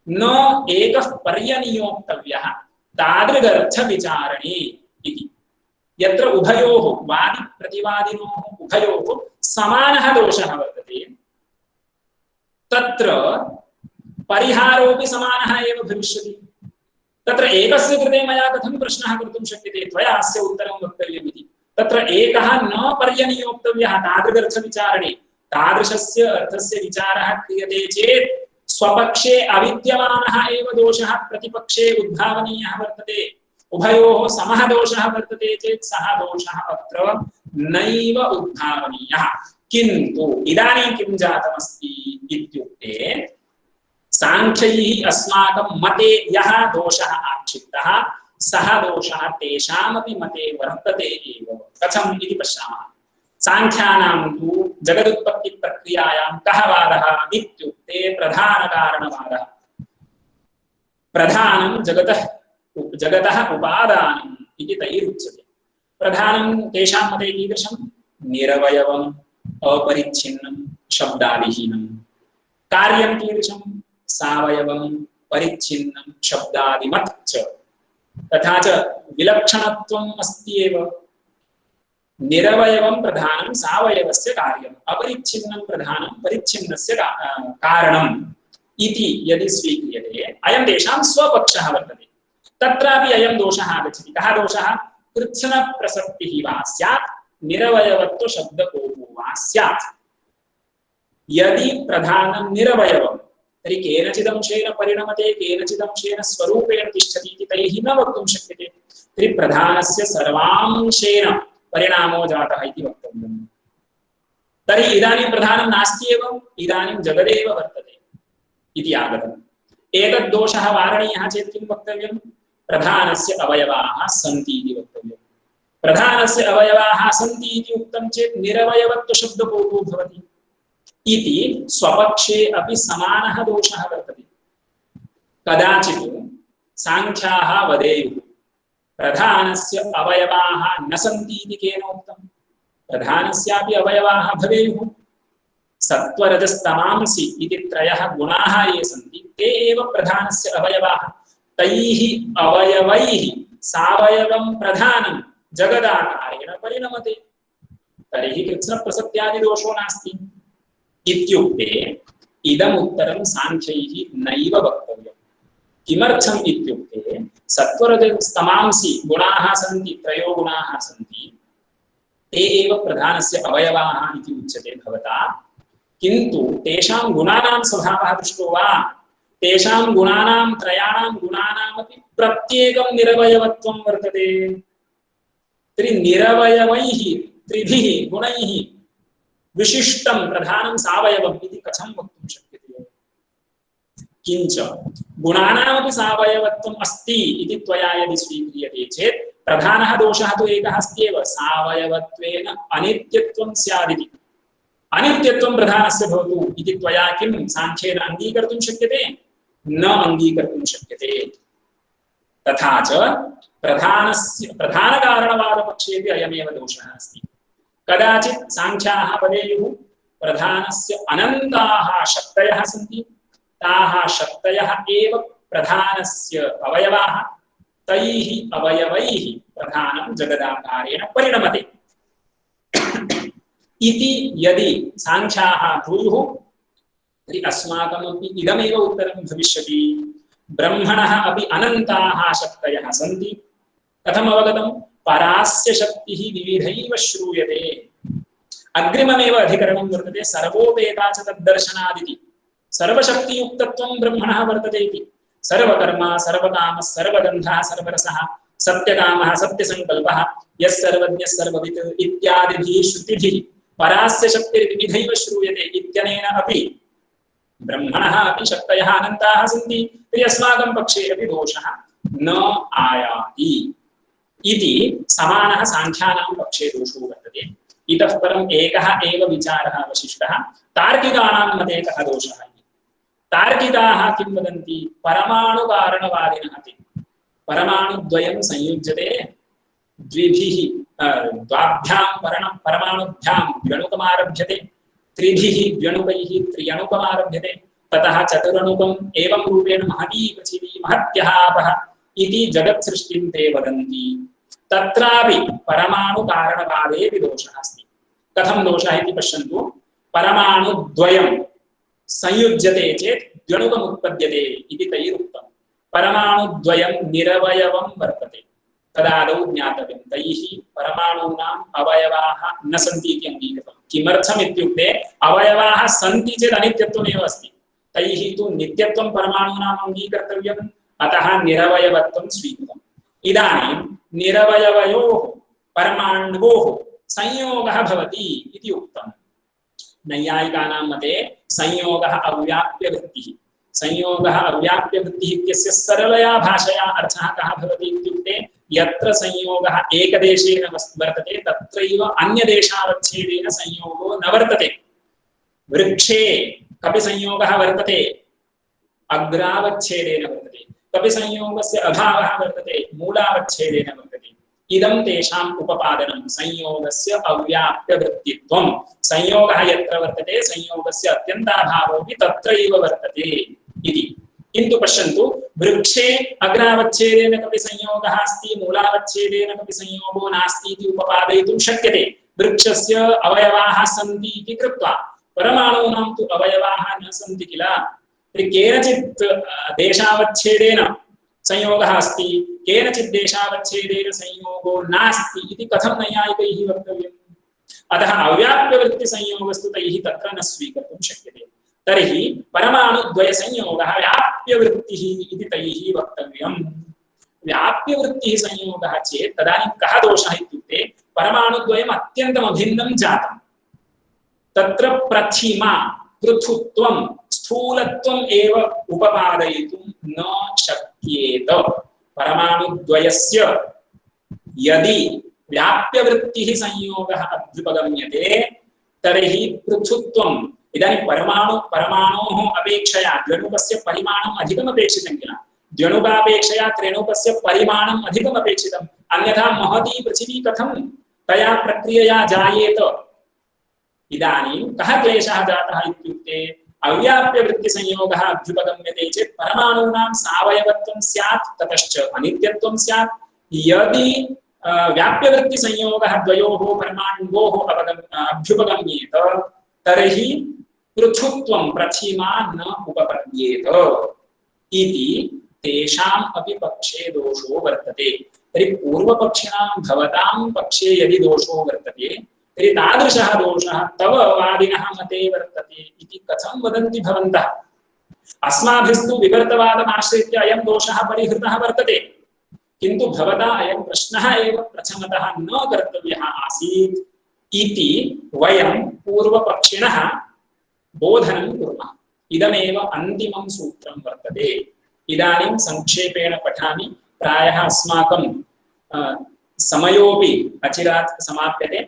न एकः पर्यनियोक्तव्यः तादृगर्थविचारणे इति यत्र उभयोः वादि प्रतिवादिनोः उभयोः समानः दोषः वर्तते तत्र परिहारोऽपि समानः एव भविष्यति तत्र एकस्य कृते मया कथं प्रश्नः कर्तुं शक्यते त्वया अस्य उत्तरं वक्तव्यम् इति तत्र एकः न पर्यनियोक्तव्यः तादृगर्थविचारणे तादृशस्य अर्थस्य विचारः क्रियते चेत् स्वपक्षे अविद्यमानः एव दोषः प्रतिपक्षे उद्भावनीयः वर्तते उभयोः समः दोषः वर्तते चेत् सः दोषः अत्र नैव उद्भावनीयः किन्तु इदानीं किं जातमस्ति इत्युक्ते सांख्यैः अस्माकं मते यः दोषः आक्षिप्तः सः दोषः तेषामपि मते वर्तते एव कथम् इति पश्यामः सांख्यानां तु जगदुत्पत्तिप्रक्रियायां कः वादः इत्युक्ते प्रधानकारणवादः प्रधानं जगतः उपादानम् इति तैरुच्यते प्रधानं तेषां मते कीदृशं निरवयवम् अपरिच्छिन्नं शब्दादिहीनं कार्यं कीदृशं सावयवं परिच्छिन्नं शब्दादिमत् च तथा च विलक्षणत्वम् अस्ति एव निरवयवं प्रधानं सावयवस्य कार्यम् अपरिच्छिन्नं प्रधानं परिच्छिन्नस्य कारणम् इति यदि स्वीक्रियते अयं तेषां स्वपक्षः वर्तते तत्रापि अयं दोषः आगच्छति कः दोषः कृत्स्नप्रसक्तिः वा स्यात् निरवयवत्व शब्दकोपो वा स्यात् यदि प्रधानं निरवयवं तर्हि केनचिदंशेन परिणमते केनचिदंशेन स्वरूपेण तिष्ठति इति तैः न वक्तुं शक्यते तर्हि प्रधानस्य सर्वांशेन परिणामो जातः इति वक्तव्यम् तर्हि इदानीं प्रधानं नास्ति एव इदानीं जगदेव वर्तते इति आगतम् एतद् दोषः वारणीयः चेत् किं वक्तव्यं प्रधानस्य अवयवाः सन्ति इति वक्तव्यम्। प्रधानस्य अवयवाः सन्ति इति उक्तं चेत् निरवयवत्वशब्दकोपो भवति इति स्वपक्षे अपि समानः दोषः वर्तते। कदाचित् सांख्याः वदेयुः प्रधानस्य अवयवाः न सन्ति इति केन उक्तं? प्रधानस्यापि अवयवाः भवेयुः। सत्त्वरजस्तमांसि इति त्रयः गुणाः ये सन्ति ते एव प्रधानस्य अवयवाः। तैः अवयवैः सावयवं प्रधानं जगदाकारेण परिणमते। तर्हि कृत्स्नप्रसक्त्यादिदोषो नास्ति इत्युक्ते इदम् उत्तरं सांख्यैः नैव वक्तव्यम्। किमर्थम् इत्युक्ते सत्त्वरजस्तमांसि गुणाः सन्ति, त्रयो गुणाः सन्ति, ते एव प्रधानस्य अवयवाः इति उच्यते भवता। किन्तु तेषां गुणानां स्वभावः दृष्टो वा? तेषां गुणानां त्रयाणां गुणानामपि प्रत्येकं निरवयवत्वं वर्तते। तर्हि निरवयवैः त्रिभिः गुणैः विशिष्टं प्रधानं सावयवम् इति कथं वक्तुं शक्यते? किञ्च गुणानामपि सावयवत्वम् अस्ति इति त्वया यदि स्वीक्रियते चेत् प्रधानः दोषः तु एकः अस्त्येव, सावयवत्वेन अनित्यत्वं स्यादिति। अनित्यत्वं प्रधानस्य भवतु इति त्वया किं सांख्येन अङ्गीकर्तुं शक्यते? न अङ्गीकर्तुं शक्यते। तथा च प्रधानकारणवादपक्षेपि अयमेव दोषः अस्ति। कदाचित् सांख्याः वदेयुः प्रधानस्य अनन्ताः शक्तयः सन्ति, ताः शक्तयः एव प्रधानस्य अवयवाः, तैः अवयवैः प्रधानं जगदाकारेण परिणमते इति यदि सांख्याः ब्रूयुः तर्हि अस्माकमपि इदमेव उत्तरं भविष्यति। ब्रह्मणः अपि अनन्ताः शक्तयः सन्ति। कथम् अवगतं? परास्य शक्तिः विविधैव श्रूयते। अग्रिममेव अधिकरणं वर्तते सर्वोपेता च तद्दर्शनादिति। सर्वशक्तियुक्तत्वं ब्रह्मणः वर्तते इति। सर्वकर्मा सर्वकामः सर्वगन्धः सर्वरसः सत्यकामः सत्यसङ्कल्पः यः सर्वज्ञः सर्ववित् इत्यादिभिः श्रुतिभिः परास्य शक्तिर्विविधैव श्रूयते इत्यनेन अपि ब्रह्मणः अपि शक्तयः अनन्ताः सन्ति। तर्हि अस्माकं पक्षे अपि दोषः न आयाति इति समानः सांख्यानां पक्षे दोषो वर्तते। इतः परम् एकः एव विचारः अवशिष्टः, तार्किकानां मते कः दोषः इति। तार्किकाः किं वदन्ति? परमाणुकारणवादिनः ते परमाणुद्वयं संयुज्यते द्विभिः द्वाभ्यां परमाणुभ्यां द्व्यणुकमारभ्यते, त्रिभिः द्व्यणुकैः त्र्यणुकमारभ्यते, ततः चतुरणुकम् एवं रूपेण महती पृथिवी महत्यः आपः इति जगत्सृष्टिं ते वदन्ति। तत्रापि परमाणुकारणवादेऽपि दोषः अस्ति। कथं दोषः इति पश्यन्तु। परमाणुद्वयं संयुज्यते चेत् द्व्यणुकमुत्पद्यते इति तैरुक्तं। परमाणुद्वयं निरवयवं वर्तते, तदादौ ज्ञातव्यं तैः परमाणूनाम् अवयवाः न सन्ति इति अङ्गीकृतं। किमर्थम् इत्युक्ते अवयवाः सन्ति चेत् अनित्यत्वमेव अस्ति, तैः तु नित्यत्वं परमाणूनाम् अङ्गीकर्तव्यम्, अतः निरवयवत्वं स्वीकृतम्। इदानीं निरवयवयोः परमाण्वोः संयोगः भवति इति उक्तम्। नैयायिकानां मते संयोगः अव्याप्यवृत्तिः। संयोगः अव्याप्यवृत्तिः इत्यस्य सरलया भाषया अर्थः कः भवति इत्युक्ते यत्र संयोगः एकदेशेन वर्तते तत्रैव अन्यदेशावच्छेदेन संयोगो न वर्तते। वृक्षे कपि संयोगः वर्तते, अग्रावच्छेदेन वर्तते। कपि संयोगस्य अभावः वर्तते, मूलावच्छेदेन वर्तते। इदं तेषाम् उपपादनं संयोगस्य अव्याप्यवृत्तित्वं। संयोगः यत्र वर्तते संयोगस्य अत्यन्ताभावोऽपि तत्रैव वर्तते इति। किन्तु पश्यन्तु, वृक्षे अग्रावच्छेदेन कपि संयोगः अस्ति, मूलावच्छेदेन कपि संयोगो नास्ति इति उपपादयितुं शक्यते। वृक्षस्य अवयवाः सन्ति इति कृत्वा परमाणूनां तु अवयवाः न सन्ति किल। केनचित् देशावच्छेदेन संयोगः अस्ति, केनचित् देशावच्छेदेन संयोगो नास्ति इति कथं नैयायिकैः वक्तव्यम्? अतः अव्याप्यवृत्तिसंयोगस्तु तैः तत्र न स्वीकर्तुं शक्यते। तर्हि परमाणुद्वयसंयोगः व्याप्यवृत्तिः इति तैः वक्तव्यम्। व्याप्यवृत्तिः संयोगः चेत् तदानीं कः दोषः इत्युक्ते परमाणुद्वयम् अत्यन्तम् अभिन्नं जातम्। तत्र प्रतिमा पृथुत्वं स्थूलत्वम् एव उपपादयितुं न शक्येत। परमाणुद्वयस्य यदि व्याप्यवृत्तिः संयोगः अभ्युपगम्यते तर्हि पृथुत्वम् इदानीं परमाणोः अपेक्षया द्व्यणुकस्य परिमाणम् अधिकम् अपेक्षितं किल द्व्यणुकापेक्षया त्रिणुकस्य परिमाणम् अधिकम् अपेक्षितम् अन्यथा महती पृथिवी कथं तया प्रक्रियया जायेत इदानीं कः क्लेशः जातः इत्युक्ते अव्याप्यवृत्तिसंयोगः अभ्युपगम्यते चेत् परमाणूनां सावयवत्वं स्यात् ततश्च अनित्यत्वं स्यात् यदि व्याप्यवृत्तिसंयोगः द्वयोः परमाणुयोः अभ्युपगम्येत तर्हि पृथुत्वं प्रथिमा न उपपद्येत इति तेषाम् अपि पक्षे दोषो वर्तते तर्हि पूर्वपक्षिणां भवतां पक्षे यदि दोषो वर्तते तर्हि तादृशः दोषः तव वादिनः मते वर्तते इति कथं वदन्ति भवन्तः अस्माभिस्तु विवर्तवादमाश्रित्य अयं दोषः परिहृतः वर्तते किन्तु भवता अयं प्रश्नः एव प्रथमतः न कर्तव्यः आसीत् इति वयं पूर्वपक्षिणः बोधनं कुर्मः इदमेव अन्तिमं सूत्रं वर्तते इदानीं संक्षेपेण पठामि प्रायः अस्माकं समयोपि अचिरात् समाप्यते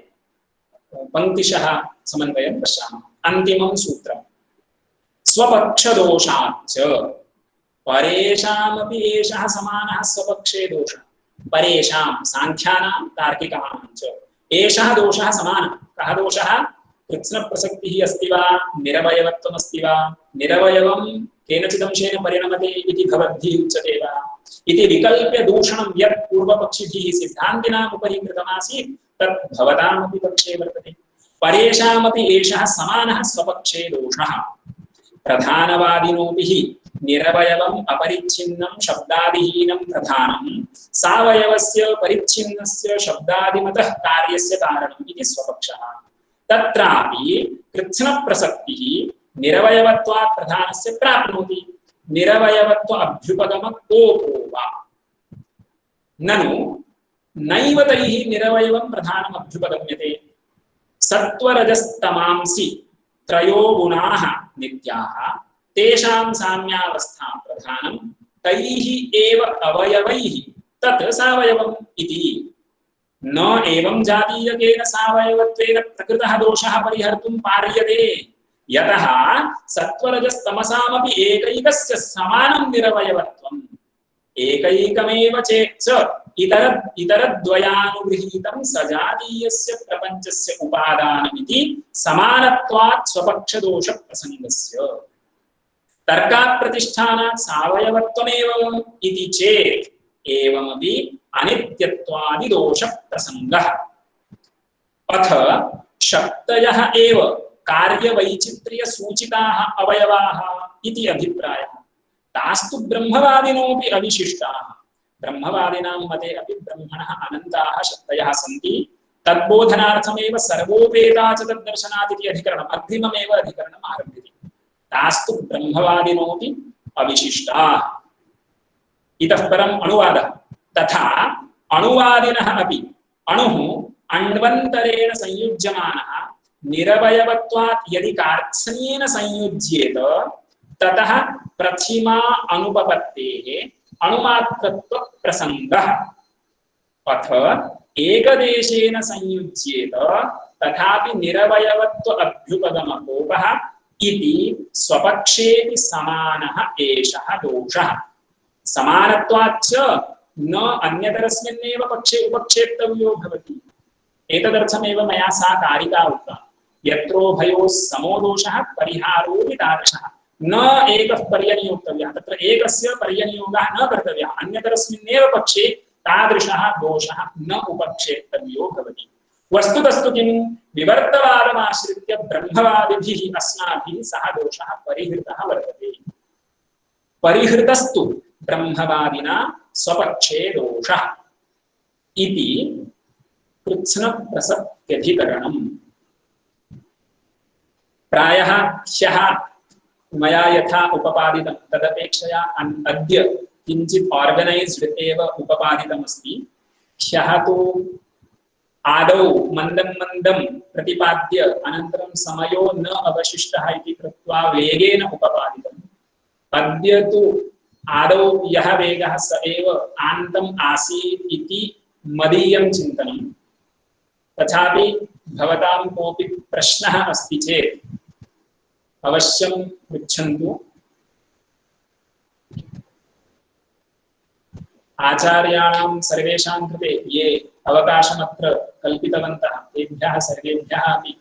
पंक्तिशः समन्वयं पश्यामः अन्तिमं सूत्रं स्वपक्षदोषाच्च परेषामपि एषः समानः स्वपक्षे दोषः परेषां सांख्यानां तार्किकानां च एषः दोषः समानः कः दोषः कृत्स्नप्रसक्तिः अस्ति वा निरवयवत्वम् अस्ति वा निरवयवं केनचिदंशेन परिणमते इति भवद्भिः उच्यते वा इति विकल्प्य दूषणं यत् पूर्वपक्षिभिः सिद्धान्तिनाम् उपरि कृतमासीत् तत् भवतामपि पक्षे वर्तते परेषामपि एषः समानः स्वपक्षे दोषः प्रधानवादिनोभिः निरवयवम् अपरिच्छिन्नं शब्दादिहीनं प्रधानं सावयवस्य परिच्छिन्नस्य शब्दादिमतः कार्यस्य कारणम् इति स्वपक्षः तत्रापि कृत्स्नप्रसक्तिः निरवयवत्वात् प्रधानस्य प्राप्नोति निरवयवत्व अभ्युपगमकोपो वा ननु नैव तैः निरवयवं प्रधानम् अभ्युपगम्यते सत्त्वरजस्तमांसि त्रयो गुणाः नित्याः तेषां साम्यावस्थां प्रधानं तैः एव अवयवैः तत् सावयवम् इति न एवं जातीयकेन सावयवत्वेन प्रकृतः दोषः परिहर्तुं पार्यते यतः सत्त्वरजस्तमसामपि एकैकस्य समानं निरवयवत्वम् एकैकमेव चेत् इतरद्वयानुगृहीतं सजातीयस्य प्रपञ्चस्य उपादानमिति समानत्वात् स्वपक्षदोषप्रसङ्गस्य तर्कात् प्रतिष्ठानात् सावयवत्वमेव इति चेत् एवमपि अनित्यत्वादिदोषप्रसङ्गः अथ शक्तयः एव कार्यवैचित्र्यसूचिताः अवयवाः इति अभिप्रायः तास्तु ब्रह्मवादिनोऽपि अविशिष्टाः ब्रह्मवादिनां मते अपि ब्रह्मणः अनन्ताः शक्तयः सन्ति तद्बोधनार्थमेव सर्वोपेता च तद्दर्शनात् इति अधिकरणम् अग्रिममेव अधिकरणम् आरभ्यते तास्तु ब्रह्मवादिनोऽपि अविशिष्टाः इतः परम् अनुवादः तथा अणुवादिनः अपि अणुः अण्वन्तरेण संयुज्यमानः निरवयवत्वात् यदि कार्त्स्न्येन संयुज्येत ततः प्रथिमा अनुपपत्तेः अणुमात्रत्व प्रसङ्गः अथ एकदेशेन संयुज्येत तथापि निरवयवत्व अभ्युपगमकोपः इति स्वपक्षेऽपि समानः एषः दोषः समानत्वाच्च न अन्यतरस्मिन्नेव पक्षे उपक्षेप्तव्यो भवति एतदर्थमेव मया सा कारिका उक्ता यत्रोभयोः समो दोषः परिहारोऽपि तादृशः न एकः पर्यनियोक्तव्यः तत्र एकस्य पर्यनियोगः न कर्तव्यः अन्यतरस्मिन्नेव पक्षे तादृशः दोषः न उपक्षेप्तव्यो भवति वस्तुतस्तु किं विवर्तवादमाश्रित्य ब्रह्मवादिभिः अस्माभिः सः दोषः परिहृतः वर्तते परिहृतस्तु ब्रह्मवादिना स्वपक्षे दोषः इति कृत्स्नप्रसक्त्यधिकरणम् प्रायः ह्यः मया यथा उपपादितं तदपेक्षया अद्य किञ्चित् ऑर्गनाइज्ड एव उपपादितमस्ति ह्यः तु आदौ मन्दं मन्दं प्रतिपाद्य अनन्तरं समयो न अवशिष्टः इति कृत्वा वेगेन उपपादितम् अद्य तु आदौ यः वेगः स एव आन्तम् आसीत् इति मदीयं चिन्तनं। तथापि भवतां कोऽपि प्रश्नः अस्ति चेत् अवश्यं पृच्छन्तु। आचार्याणां सर्वेषां कृते ये अवकाशमत्र कल्पितवन्तः तेभ्यः सर्वेभ्यः अपि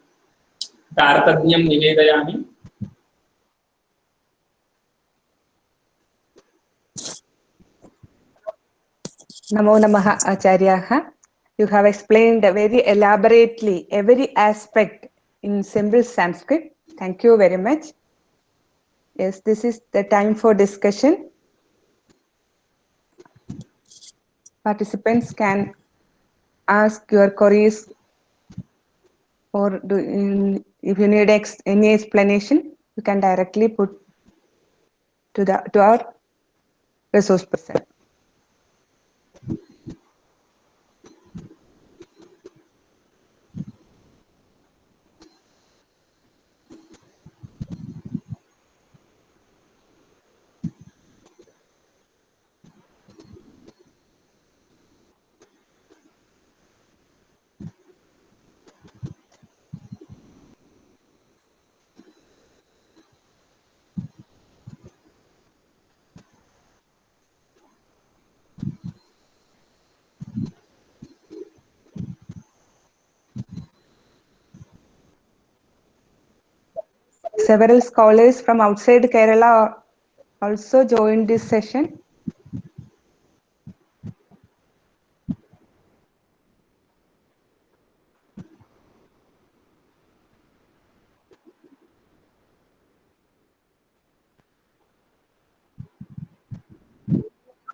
कार्तज्ञं निवेदयामि। Namo Namaha Acharyaha. You have explained very elaborately every aspect in simple Sanskrit. Thank you very much. Yes, this is the time for discussion. Participants can ask your queries, or if you need any explanation, you can directly put to our resource person. Several scholars from outside Kerala also joined this session.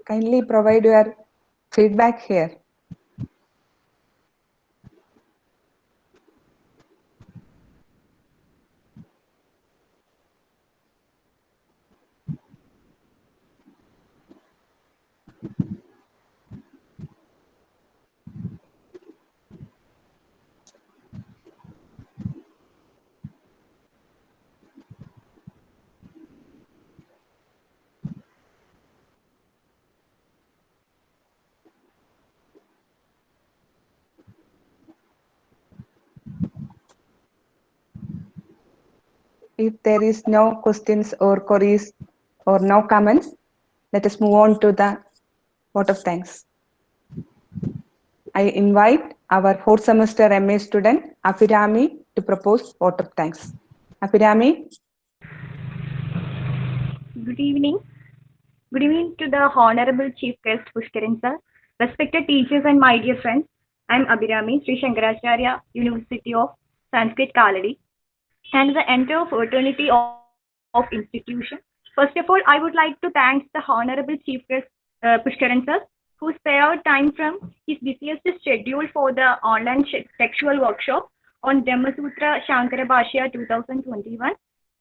Kindly provide your feedback here. If there is no questions or queries or no comments, let us move on to the vote of thanks. I invite our fourth semester MA student Abhirami to propose vote of thanks. Abhirami. Good evening. Good evening to the Honorable Chief Guest Pushkaran sir, respected teachers and my dear friends. I am Abhirami, Sri Shankaracharya University of Sanskrit Kaladi, and the entire fraternity of institution. First of all, I would like to thank the Honorable Chief Guest Pushkaran sir, who spared time from his busiest schedule for the online textual workshop on Dhamma-sutra Shankara Bhashya 2021.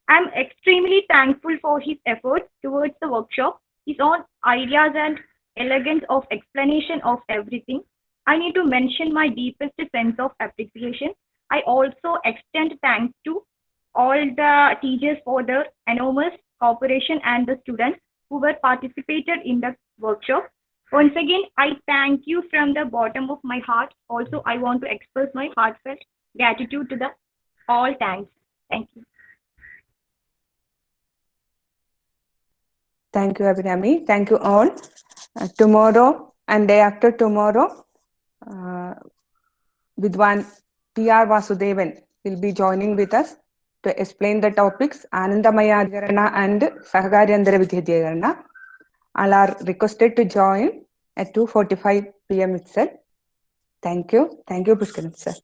I am extremely thankful for his efforts towards the workshop, his own ideas and elegance of explanation of everything. I need to mention my deepest sense of appreciation. I also extend thanks to all the teachers for their enormous cooperation and the students who were participated in the workshop. Once again, I thank you from the bottom of my heart. Also, I want to express my heartfelt gratitude to the all. Thanks. Thank you. Thank you, Abhirami. Thank you all. Tomorrow and day after tomorrow, Vidwan T.R. Vasudevan will be joining with us to explain the topics Anandamaya Adhikarana and Sahakaryantara Vidyadhikarana. All are requested to join at 2:45 p.m. itself. Thank you. Thank you, Pushkaran sir.